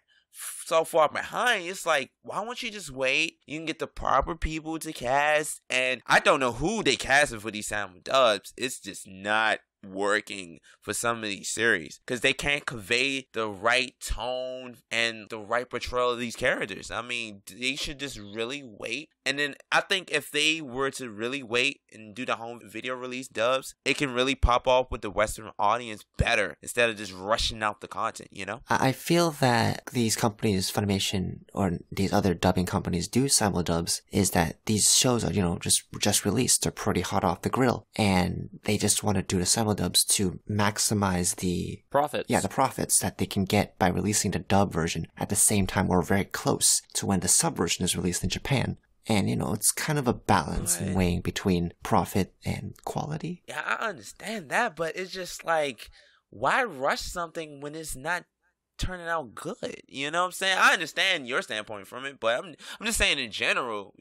behind. It's like, why won't you just wait? You can get the proper people to cast. And I don't know who they casted for these sound dubs. It's just not working for some of these series because they can't convey the right tone and the right portrayal of these characters. I mean, they should just really wait. And then I think if they were to really wait and do the home video release dubs, it can really pop off with the Western audience better instead of just rushing out the content, you know? I feel that these companies, Funimation or these other dubbing companies, do simuldubs is that these shows are, just released. They're pretty hot off the grill. And they just want to do the simuldubs to maximize the profits. Yeah, the profits that they can get by releasing the dub version at the same time or very close to when the sub version is released in Japan. And, it's kind of a balance in weighing between profit and quality. Yeah, I understand that, but it's just like, why rush something when it's not turning out good? You know what I'm saying? I understand your standpoint from it, but I'm just saying in general,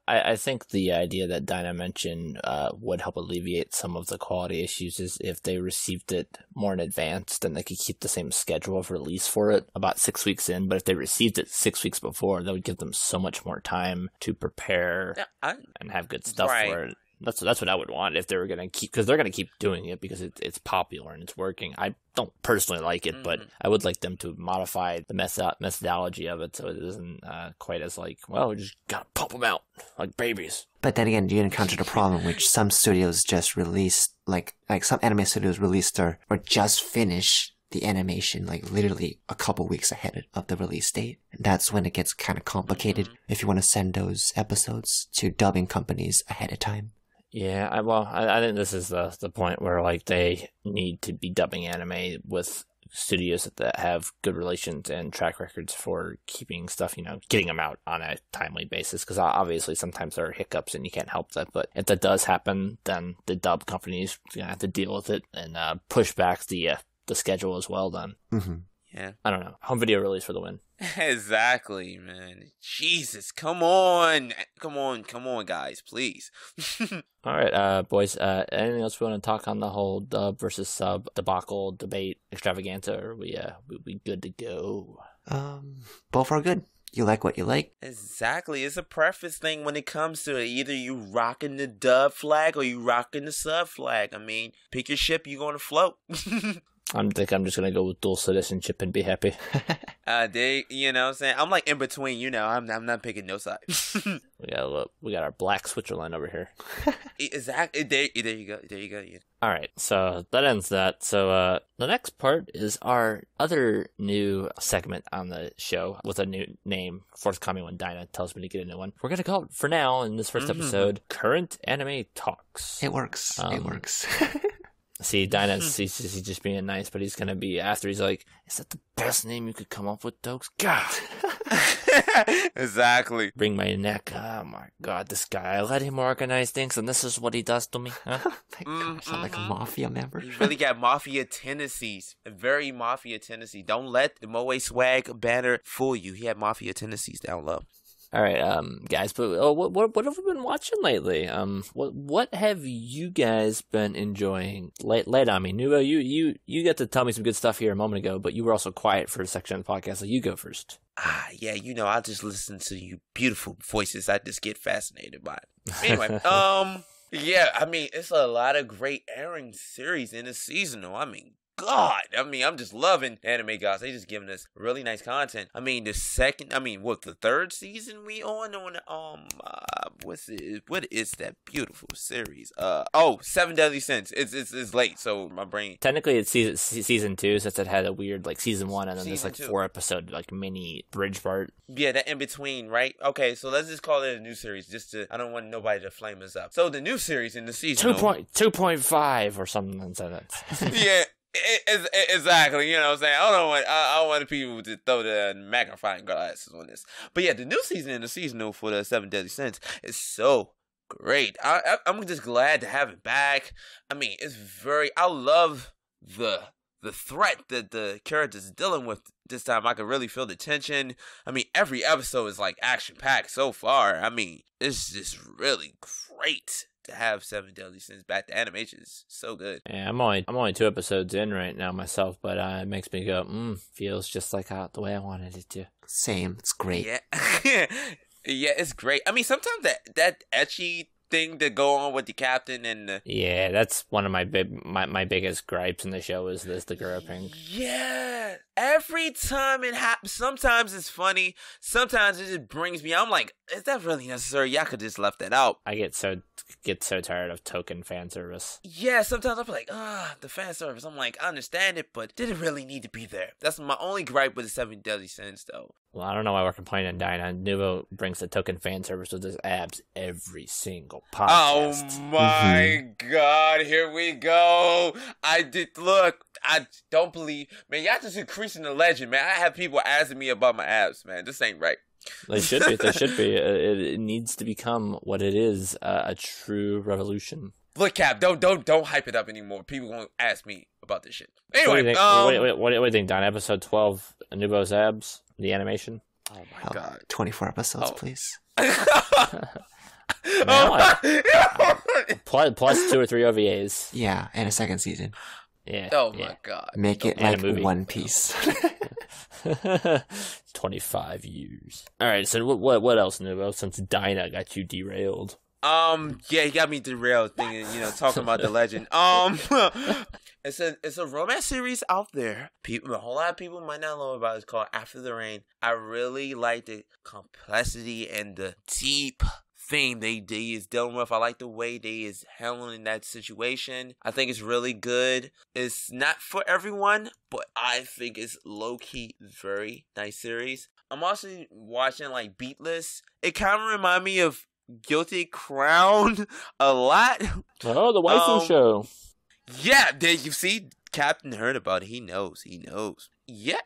I think the idea that Dyna mentioned would help alleviate some of the quality issues is if they received it more in advance, then they could keep the same schedule of release for it about 6 weeks in. But if they received it 6 weeks before, that would give them so much more time to prepare and have good stuff for it. That's what I would want if they were going to keep, because they're going to keep doing it because it's popular and it's working. I don't personally like it, but I would like them to modify the methodology of it so it isn't quite as like, well, we just got to pump them out like babies. But then again, you encounter the problem which some studios just released, like some anime studios released or just finish the animation like literally a couple weeks ahead of the release date. And that's when it gets kind of complicated if you want to send those episodes to dubbing companies ahead of time. Yeah, I think this is the point where like they need to be dubbing anime with studios that have good relations and track records for keeping stuff, getting them out on a timely basis. Because obviously sometimes there are hiccups and you can't help that. But if that does happen, then the dub companies have to deal with it and push back the schedule as well. Then. Yeah. I don't know. Home video release for the win. Exactly, man. Jesus, come on, guys, please. All right, boys. Anything else we want to talk on the whole dub versus sub debacle debate extravaganza? Or are we good to go? Both are good. You like what you like. Exactly. It's a preference thing when it comes to it. Either you rocking the dub flag or you rocking the sub flag. I mean, pick your ship. You're going to float. I think I'm just going to go with dual citizenship and be happy. You know what I'm saying? I'm like in between, I'm not picking no side. we got our black Switzerland over here. Exactly. There you go. Yeah. All right. So that ends that. So the next part is our other new segment on the show with a new name forthcoming when Dyna tells me to get a new one. We're going to call it, for now, in this first episode, Current Anime Talks. It works. It works. See, Dyna's he's just being nice, but he's going to be after. He's like, is that the best name you could come up with, Doaks? God. Exactly. Bring my neck. Oh, my God, this guy. I let him organize things, and this is what he does to me. Huh? My God, sound like a mafia member. He really got mafia tendencies. Very mafia tendencies. Don't let the Moe Swag banner fool you. He had mafia tendencies down low. All right, guys. But what have we been watching lately? What have you guys been enjoying? Late on me, Nuvo. You got to tell me some good stuff here a moment ago, but you were also quiet for a section of the podcast, so you go first. Yeah, I just listen to you beautiful voices. I just get fascinated by it. Anyway, yeah, I mean, it's a lot of great airing series in the seasonal. I mean, God, I'm just loving anime guys. They just giving us really nice content. I mean, the third season we on what is that beautiful series? Seven Deadly Sins. It's late, so my brain. Technically, it's season 2, since it had a weird season 1 and then this 4-episode mini bridge part. Yeah, that in between, right? Okay, so let's just call it a new series. I don't want nobody to flame us up. So the new series in the season 2.5 or something like that. Yeah. Exactly, you know what I'm saying? I don't want people to throw the magnifying glasses on this. But yeah, the new season and the seasonal for the 7 Deadly Sins is so great. I'm just glad to have it back. I mean, I love the threat that the characters are dealing with this time. I can really feel the tension. I mean, every episode is action-packed so far. I mean, it's just really great to have 7 Deadly Sins back. The animation is so good. Yeah, I'm only 2 episodes in right now myself, but it makes me go, feels just like the way I wanted it to. Same, it's great. Yeah, yeah, it's great. I mean, sometimes that ecchi thing to go on with the captain and yeah, that's one of my biggest gripes in the show is the groping. Yeah, every time it happens, sometimes it's funny, sometimes it just brings me. I'm like, is that really necessary? Y'all could just left that out. I get so tired of token fan service. Yeah, sometimes I'm like, the fan service. I'm like, I understand it, but did it really need to be there? That's my only gripe with the 7 Deadly Sins, though. Well, I don't know why we're complaining, Dyna. Nuvo brings the token fan service with his abs every single podcast. Oh my God, here we go. I don't believe, man, y'all just increasing the legend, man. I have people asking me about my abs, man. This ain't right. They should be. They should be. It needs to become what it is, a true revolution. Look, Cap, don't hype it up anymore. People won't ask me about this shit. Anyway, what do you think, Don? Episode 12, Nuvo's abs, the animation. Oh my God, 24 episodes, please. Plus 2 or 3 OVAs. Yeah, and a second season. Yeah. Oh my God. Make it like One Piece. 25 years. All right. So what else, Nuvo? Since Dyna got you derailed. Yeah, he got me derailed thinking, talking about the legend. It's a romance series out there. A whole lot of people might not know about it. It's called After the Rain. I really like the complexity and the deep theme they is dealing with. I like the way they is handling that situation. I think it's really good. It's not for everyone, but I think it's low-key very nice series. I'm also watching Beatless. It kind of remind me of Guilty Crown a lot. Oh, the waifu show. Yeah, you see, Captain heard about it. He knows. Yeah,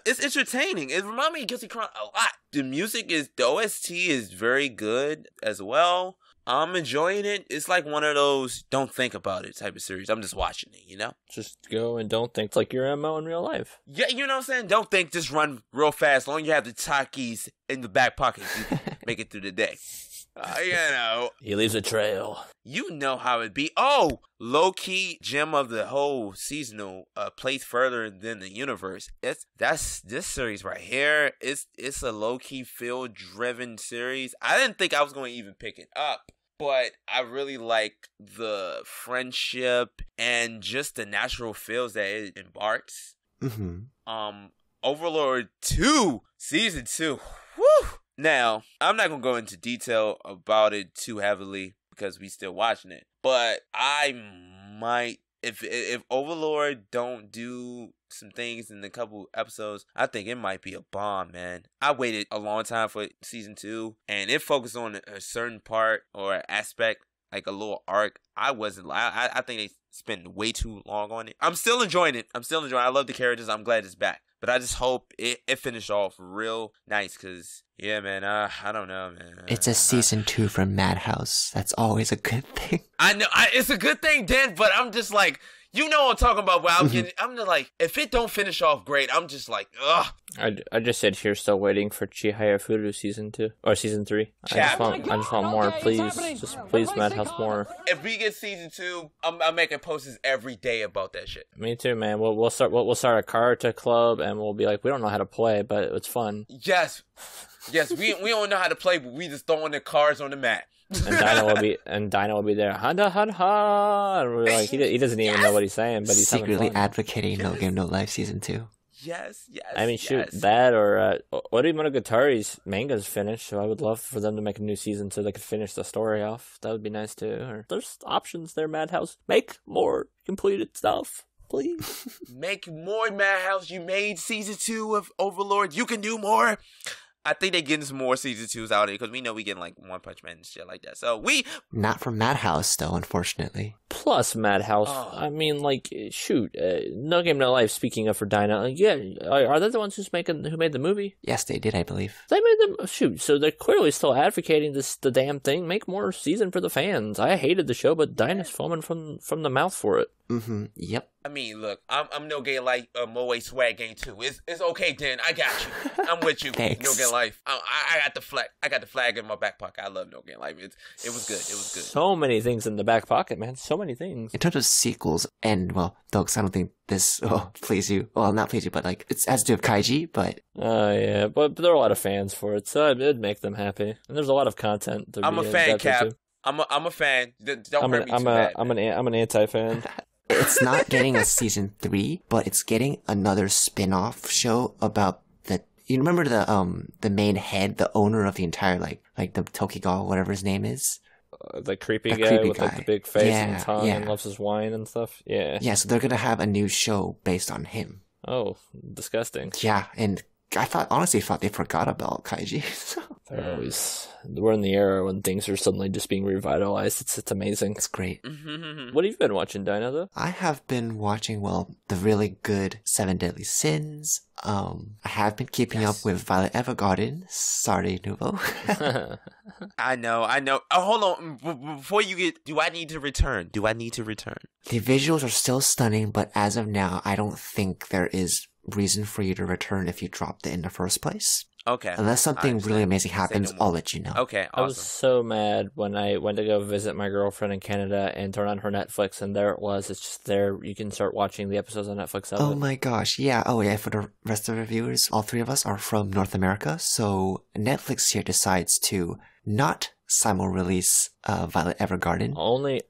it's entertaining. It reminds me of Guilty Crown a lot. The OST is very good as well. I'm enjoying it. It's like one of those don't think about it type of series. I'm just watching it, Just go and don't think. It's like your MO in real life. Yeah, you know what I'm saying? Don't think, just run real fast. As long as you have the Takis in the back pocket, you can make it through the day. He leaves a trail. You know how it be. Oh, low-key gem of the whole seasonal, place further than the universe. That's this series right here. It's a low-key field-driven series. I didn't think I was going to even pick it up, but I really like the friendship and just the natural feels that it embarks. Mm-hmm. Overlord 2, Season 2. Woo! Now, I'm not going to go into detail about it too heavily because we still watching it. But I might, if Overlord don't do some things in a couple episodes, I think it might be a bomb, man. I waited a long time for Season 2, and it focused on a certain part or aspect, like a little arc. I think they spent way too long on it. I'm still enjoying it. I love the characters. I'm glad it's back. But I just hope it finished off real nice because, yeah, man, I don't know, man. It's a season 2 from Madhouse. That's always a good thing. I know. It's a good thing, Dan, but I'm just like, You know what I'm talking about, but I'm just like, if it don't finish off great, I'm just like, ugh. I just said here, still waiting for Chihayafuru season 2 or season 3. I just want more, please. Just please, Madhouse, more. If we get season 2, I'm making posts every day about that shit. Me too, man. We'll start a karate club, and we'll be like, we don't know how to play, but it's fun. Yes, we don't know how to play, but we just throwing the cards on the mat. And Dyna will be there. Hada hada ha. And we're like, he doesn't even know what he's saying, but he's secretly having fun. advocating No Game No Life season 2. Yes. I mean, shoot, that or Monogatari's manga's finished, so I would love for them to make a new season so they could finish the story off. That would be nice too. Or there's options there, Madhouse. Make more completed stuff, please. Make more, Madhouse. You made season 2 of Overlord. You can do more. I think they're getting some more season 2s out there because we know we getting like One Punch Man and shit like that. So not from Madhouse though, unfortunately. Plus Madhouse. I mean, like, shoot, No Game No Life. Speaking of for Dyna, are they the ones who made the movie? Yes, they did, I believe. They made them. Shoot, so they're clearly still advocating the damn thing. Make more season for the fans. I hated the show, but Dyna's foaming from the mouth for it. Mm-hmm. Yep. I mean, look, I'm No Game Life Moe Swag Game 2. It's okay, Dan. I got you. I'm with you. Thanks. No Game Life. I got the flag. I got the flag in my back pocket. I love No Game Life. It was good. It was good. So many things in the back pocket, man. So many things. In terms of sequels, and well, Doaks, I don't think this will please you. Well, not please you, but like it has to do with Kaiji. But yeah, but there are a lot of fans for it, so it'd make them happy. And there's a lot of content. I'm a fan, Cap. I'm a fan. Don't hurt me too bad. I'm an anti-fan. It's not getting a season 3, but it's getting another spin-off show about you remember the main head, the owner of the entire like the Tokigawa, whatever his name is? The creepy guy with like the big face and tongue and loves his wine and stuff. Yeah. Yeah, so they're gonna have a new show based on him. Oh, disgusting. Yeah, and I honestly thought they forgot about Kaiji. We're in the era when things are suddenly just being revitalized. It's amazing. It's great. What have you been watching, Dyna, though? I have been watching, the really good 7 Deadly Sins. I have been keeping up with Violet Evergarden. Sorry, Nuvo. I know. Oh, hold on. Before you do I need to return? The visuals are still stunning, but as of now, I don't think there is reason for you to return if you dropped it in the first place. Okay. Unless something really amazing happens, I'll let you know. Okay, awesome. I was so mad when I went to go visit my girlfriend in Canada and turn on her Netflix, and there it was. It's just there. You can start watching the episodes on Netflix. Oh my gosh, yeah. Oh yeah, for the rest of the viewers, all 3 of us are from North America, so Netflix here decides to not simul-release Violet Evergarden. Only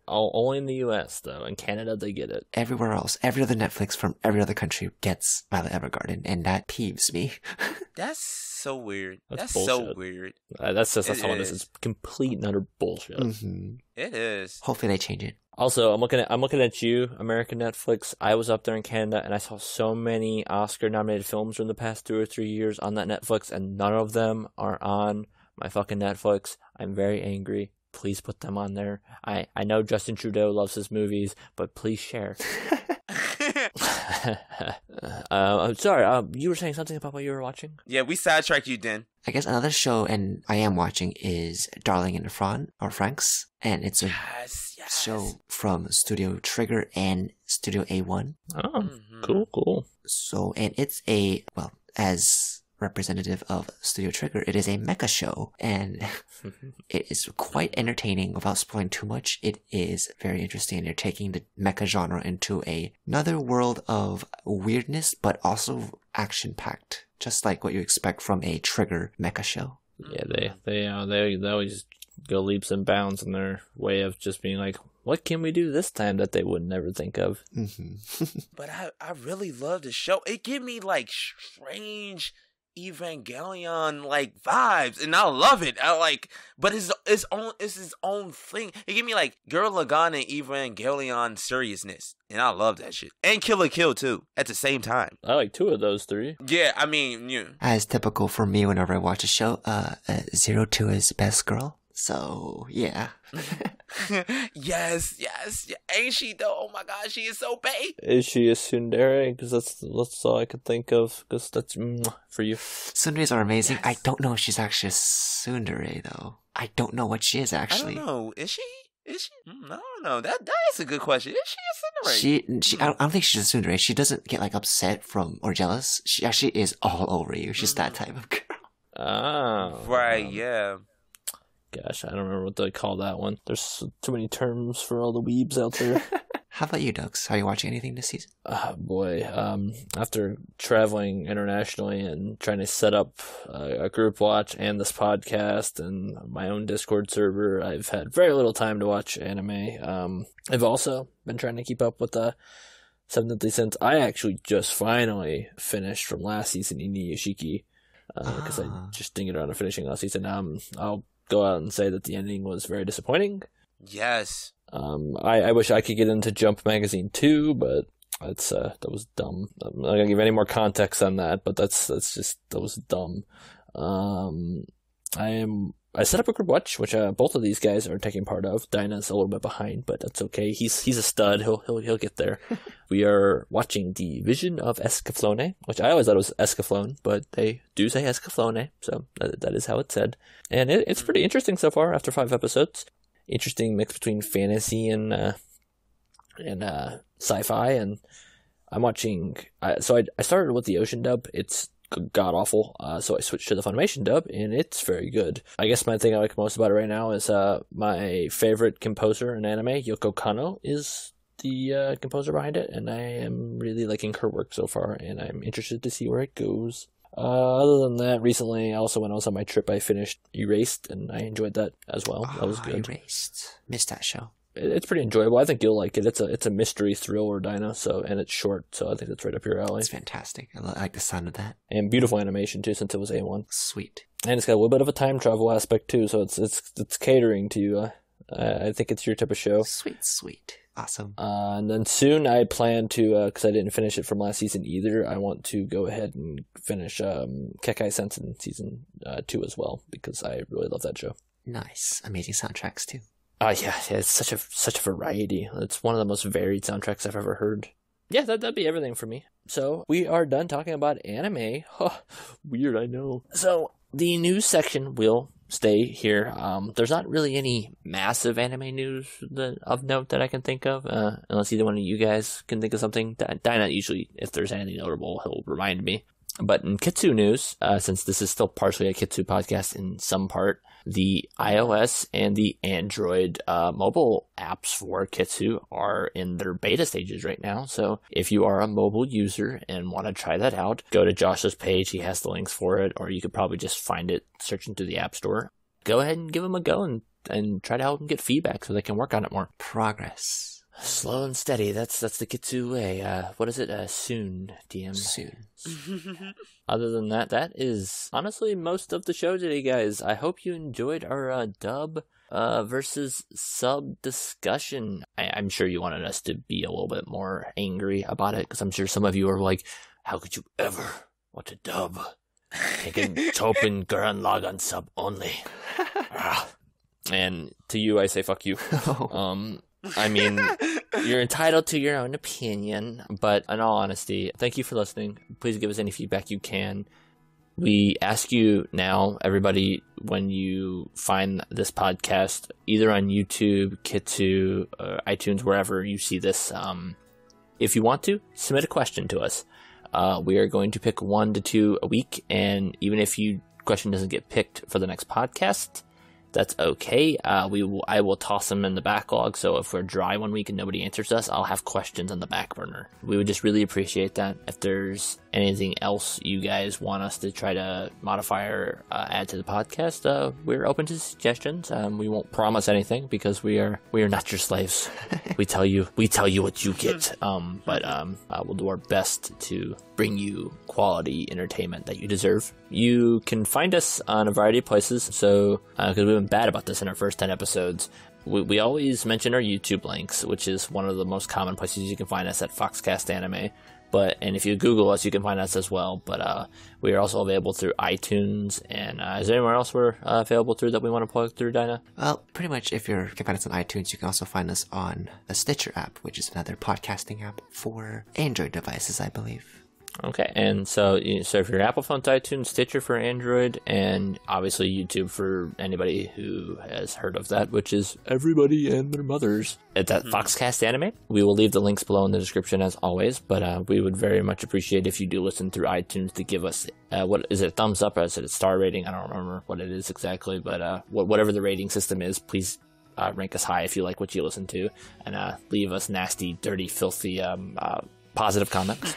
in the US, though. In Canada, they get it. Everywhere else, every other Netflix from every other country gets Violet Evergarden, and that peeves me. That's so weird. That's bullshit. So weird. That's all it is. It's complete and utter bullshit. Mm-hmm. It is. Hopefully they change it. Also, I'm looking at you, American Netflix. I was up there in Canada, and I saw so many Oscar-nominated films in the past 2 or 3 years on that Netflix, and none of them are on my fucking Netflix. I'm very angry. Please put them on there. I know Justin Trudeau loves his movies, but please share. I'm sorry. You were saying something about what you were watching? Yeah, we sidetracked you, Dan. I guess another show, and I am watching, is Darling in the Franxx, and it's a show from Studio Trigger and Studio A1. Oh, cool. So, and it's as representative of Studio Trigger, it is a mecha show, and it is quite entertaining. Without spoiling too much, it is very interesting. They're taking the mecha genre into another world of weirdness, but also action-packed, just like what you expect from a Trigger mecha show. Yeah, they always go leaps and bounds in their way of just being like, what can we do this time that they would never think of? But I really love the show. It gave me like strange Evangelion like vibes, and I love it. But it's his own thing. It gave me like Girl Lagann and Evangelion seriousness, and I love that shit. And Kill la Kill too at the same time. I like 2 of those 3. Yeah, I mean, yeah. As typical for me, whenever I watch a show, 02 is best girl. So yeah. Yes. Ain't she though? Oh my god, she is so bae. Is she a tsundere? Because that's all I could think of. Because that's for you. Tsunderes are amazing. Yes. I don't know if she's actually a tsundere though. I don't know what she is actually. I don't know. Is she? Is she? I don't know. That is a good question. Is she a tsundere? I don't think she's a tsundere. She doesn't get like upset from or jealous. She actually is all over you. She's that type of girl. Oh. Right, yeah. Gosh, I don't remember what they call that one. There's too many terms for all the weebs out there. How about you, Doaks? Are you watching anything this season? Boy, after traveling internationally and trying to set up a group watch and this podcast and my own Discord server, I've had very little time to watch anime. I've also been trying to keep up with the Seven Deadly Sins. I actually just finally finished from last season Inuyashiki because I just didn't get around to finishing last season. I'll go out and say that the ending was very disappointing. Yes. I wish I could get into Jump Magazine too, but that was dumb. I'm not gonna give any more context on that, but that was dumb. I set up a group watch, which both of these guys are taking part of. Dyna's a little bit behind, but that's okay. He's a stud. He'll get there. We are watching the Vision of Escaflowne, which I always thought it was Escaflowne, but they do say Escaflowne, so that is how it's said. And it's pretty interesting so far after 5 episodes. Interesting mix between fantasy and sci-fi, and I'm watching. So I started with the Ocean dub. It's god awful. So I switched to the Funimation dub, and it's very good. I guess my thing I like most about it right now is my favorite composer in anime, Yoko Kanno, is the composer behind it, and I am really liking her work so far, and I'm interested to see where it goes. Other than that, recently, also when I was on my trip, I finished Erased, and I enjoyed that as well. That was good. Erased. Missed that show. It's pretty enjoyable. I think you'll like it. It's a mystery thriller, Dyna, and it's short, so I think that's right up your alley. It's fantastic. I like the sound of that. And beautiful animation too, since it was A1. Sweet. And it's got a little bit of a time travel aspect too, so it's catering to you. I think it's your type of show. Sweet. Awesome. And then soon I plan to, because I didn't finish it from last season either, I want to go ahead and finish Kekai Sensen season 2 as well, because I really love that show. Nice. Amazing soundtracks too. Yeah, it's such a variety. It's one of the most varied soundtracks I've ever heard. Yeah, that'd be everything for me. So we are done talking about anime. Weird, I know. So the news section will stay here. There's not really any massive anime news of note that I can think of, unless either one of you guys can think of something. Dyna usually, if there's anything notable, he'll remind me. But in Kitsu news, since this is still partially a Kitsu podcast in some part, the iOS and the Android mobile apps for Kitsu are in their beta stages right now. So if you are a mobile user and want to try that out, go to Josh's page. He has the links for it, or you could probably just find it searching through the App Store. Go ahead and give them a go and try to help them get feedback so they can work on it more. Progress. Slow and steady. That's the Kitsu way. What is it? Soon, DM. Soon. Other than that, that is honestly most of the show today, guys. I hope you enjoyed our dub versus sub discussion. I'm sure you wanted us to be a little bit more angry about it, because I'm sure some of you are like, how could you ever watch a dub? Taking Topen Gurren Lagann sub only. And to you, I say fuck you. I mean, you're entitled to your own opinion, but in all honesty, thank you for listening. Please give us any feedback you can. We ask you now, everybody, when you find this podcast, either on YouTube, Kitsu, iTunes, wherever you see this, if you want to, submit a question to us. We are going to pick 1 to 2 a week, and even if your question doesn't get picked for the next podcast, that's okay. I will toss them in the backlog, so if we're dry one week and nobody answers us, I'll have questions on the back burner. We would just really appreciate that. If there's anything else you guys want us to try to modify or add to the podcast, we're open to suggestions. We won't promise anything because we are not your slaves. we tell you what you get. But we'll do our best to bring you quality entertainment that you deserve. You can find us on a variety of places, so because we've been bad about this in our first 10 episodes, we always mention our YouTube links, which is one of the most common places you can find us at FoxCast Anime. And if you Google us, you can find us as well. But we are also available through iTunes. And is there anywhere else we're available through that we want to plug through, Dyna? Well, pretty much if you can find us on iTunes, you can also find us on the Stitcher app, which is another podcasting app for Android devices, I believe. Okay, and so for your Apple phone to iTunes, Stitcher for Android, and obviously YouTube for anybody who has heard of that, which is everybody and their mothers. At that FoxCast Anime. We will leave the links below in the description as always, but we would very much appreciate if you do listen through iTunes to give us, what is it, a thumbs up, or is it a star rating? I don't remember what it is exactly, but whatever the rating system is, please rank us high if you like what you listen to, and leave us nasty, dirty, filthy positive comments.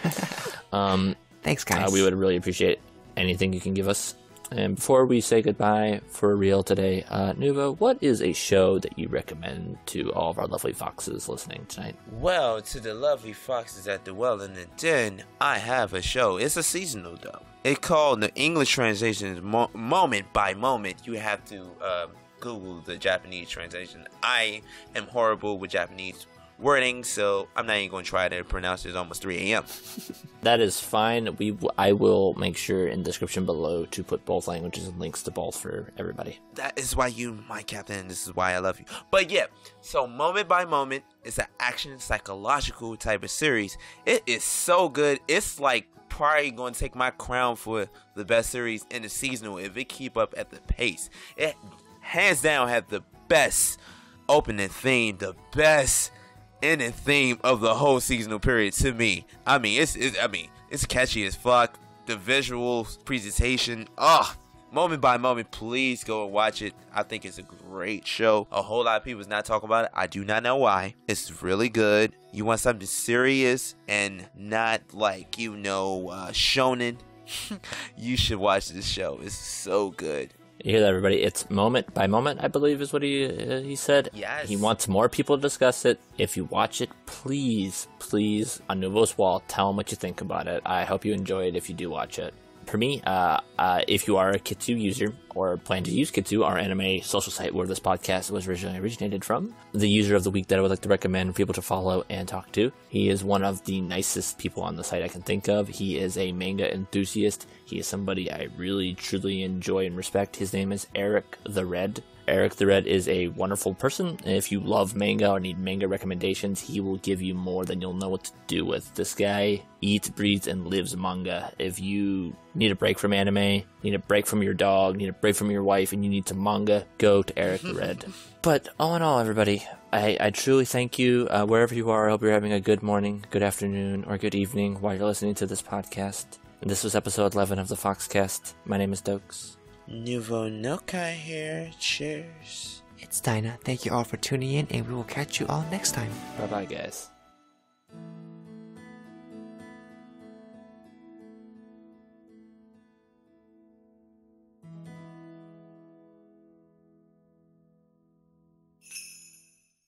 Thanks, guys. We would really appreciate anything you can give us. And before we say goodbye for real today, Nuvo, what is a show that you recommend to all of our lovely foxes listening tonight? Well, to the lovely foxes at the well in the den, I have a show. It's a seasonal, though. It's called, the English translation is Moment by Moment. You have to Google the Japanese translation. I am horrible with Japanese wording, so I'm not even going to try to pronounce it. It's almost 3 a.m. That is fine. I will make sure in the description below to put both languages and links to both for everybody. That is why you, my captain, this is why I love you. But yeah, so Moment by Moment is an action psychological type of series. It is so good. It's like probably going to take my crown for the best series in the seasonal if it keep up at the pace. It hands down had the best opening theme, the best ending theme of the whole seasonal period to me. I mean, it's catchy as fuck. The visuals, presentation, Moment by Moment, please go and watch it. I think it's a great show. A whole lot of people is not talking about it. I do not know why. It's really good. You want something serious and not like, shonen? You should watch this show. It's so good. You hear that, everybody? It's Moment by Moment, I believe is what he said. Yes. He wants more people to discuss it. If you watch it, please, on Nuvo's wall, tell him what you think about it. I hope you enjoy it if you do watch it. For me, if you are a Kitsu user or plan to use Kitsu, our anime social site where this podcast was originally originated from, the user of the week that I would like to recommend people to follow and talk to. He is one of the nicest people on the site I can think of. He is a manga enthusiast. He is somebody I really, truly enjoy and respect. His name is Eric the Red. Eric the Red is a wonderful person. If you love manga or need manga recommendations, he will give you more than you'll know what to do with. This guy eats, breathes, and lives manga. If you need a break from anime, need a break from your dog, need a break from your wife, and you need some manga, go to Eric the Red. But all in all, everybody, I truly thank you. Wherever you are, I hope you're having a good morning, good afternoon, or good evening while you're listening to this podcast. And this was episode 11 of the FoxCast. My name is Doaks. Nuvo Nokai here. Cheers. It's Dyna. Thank you all for tuning in, and we will catch you all next time. Bye-bye, guys.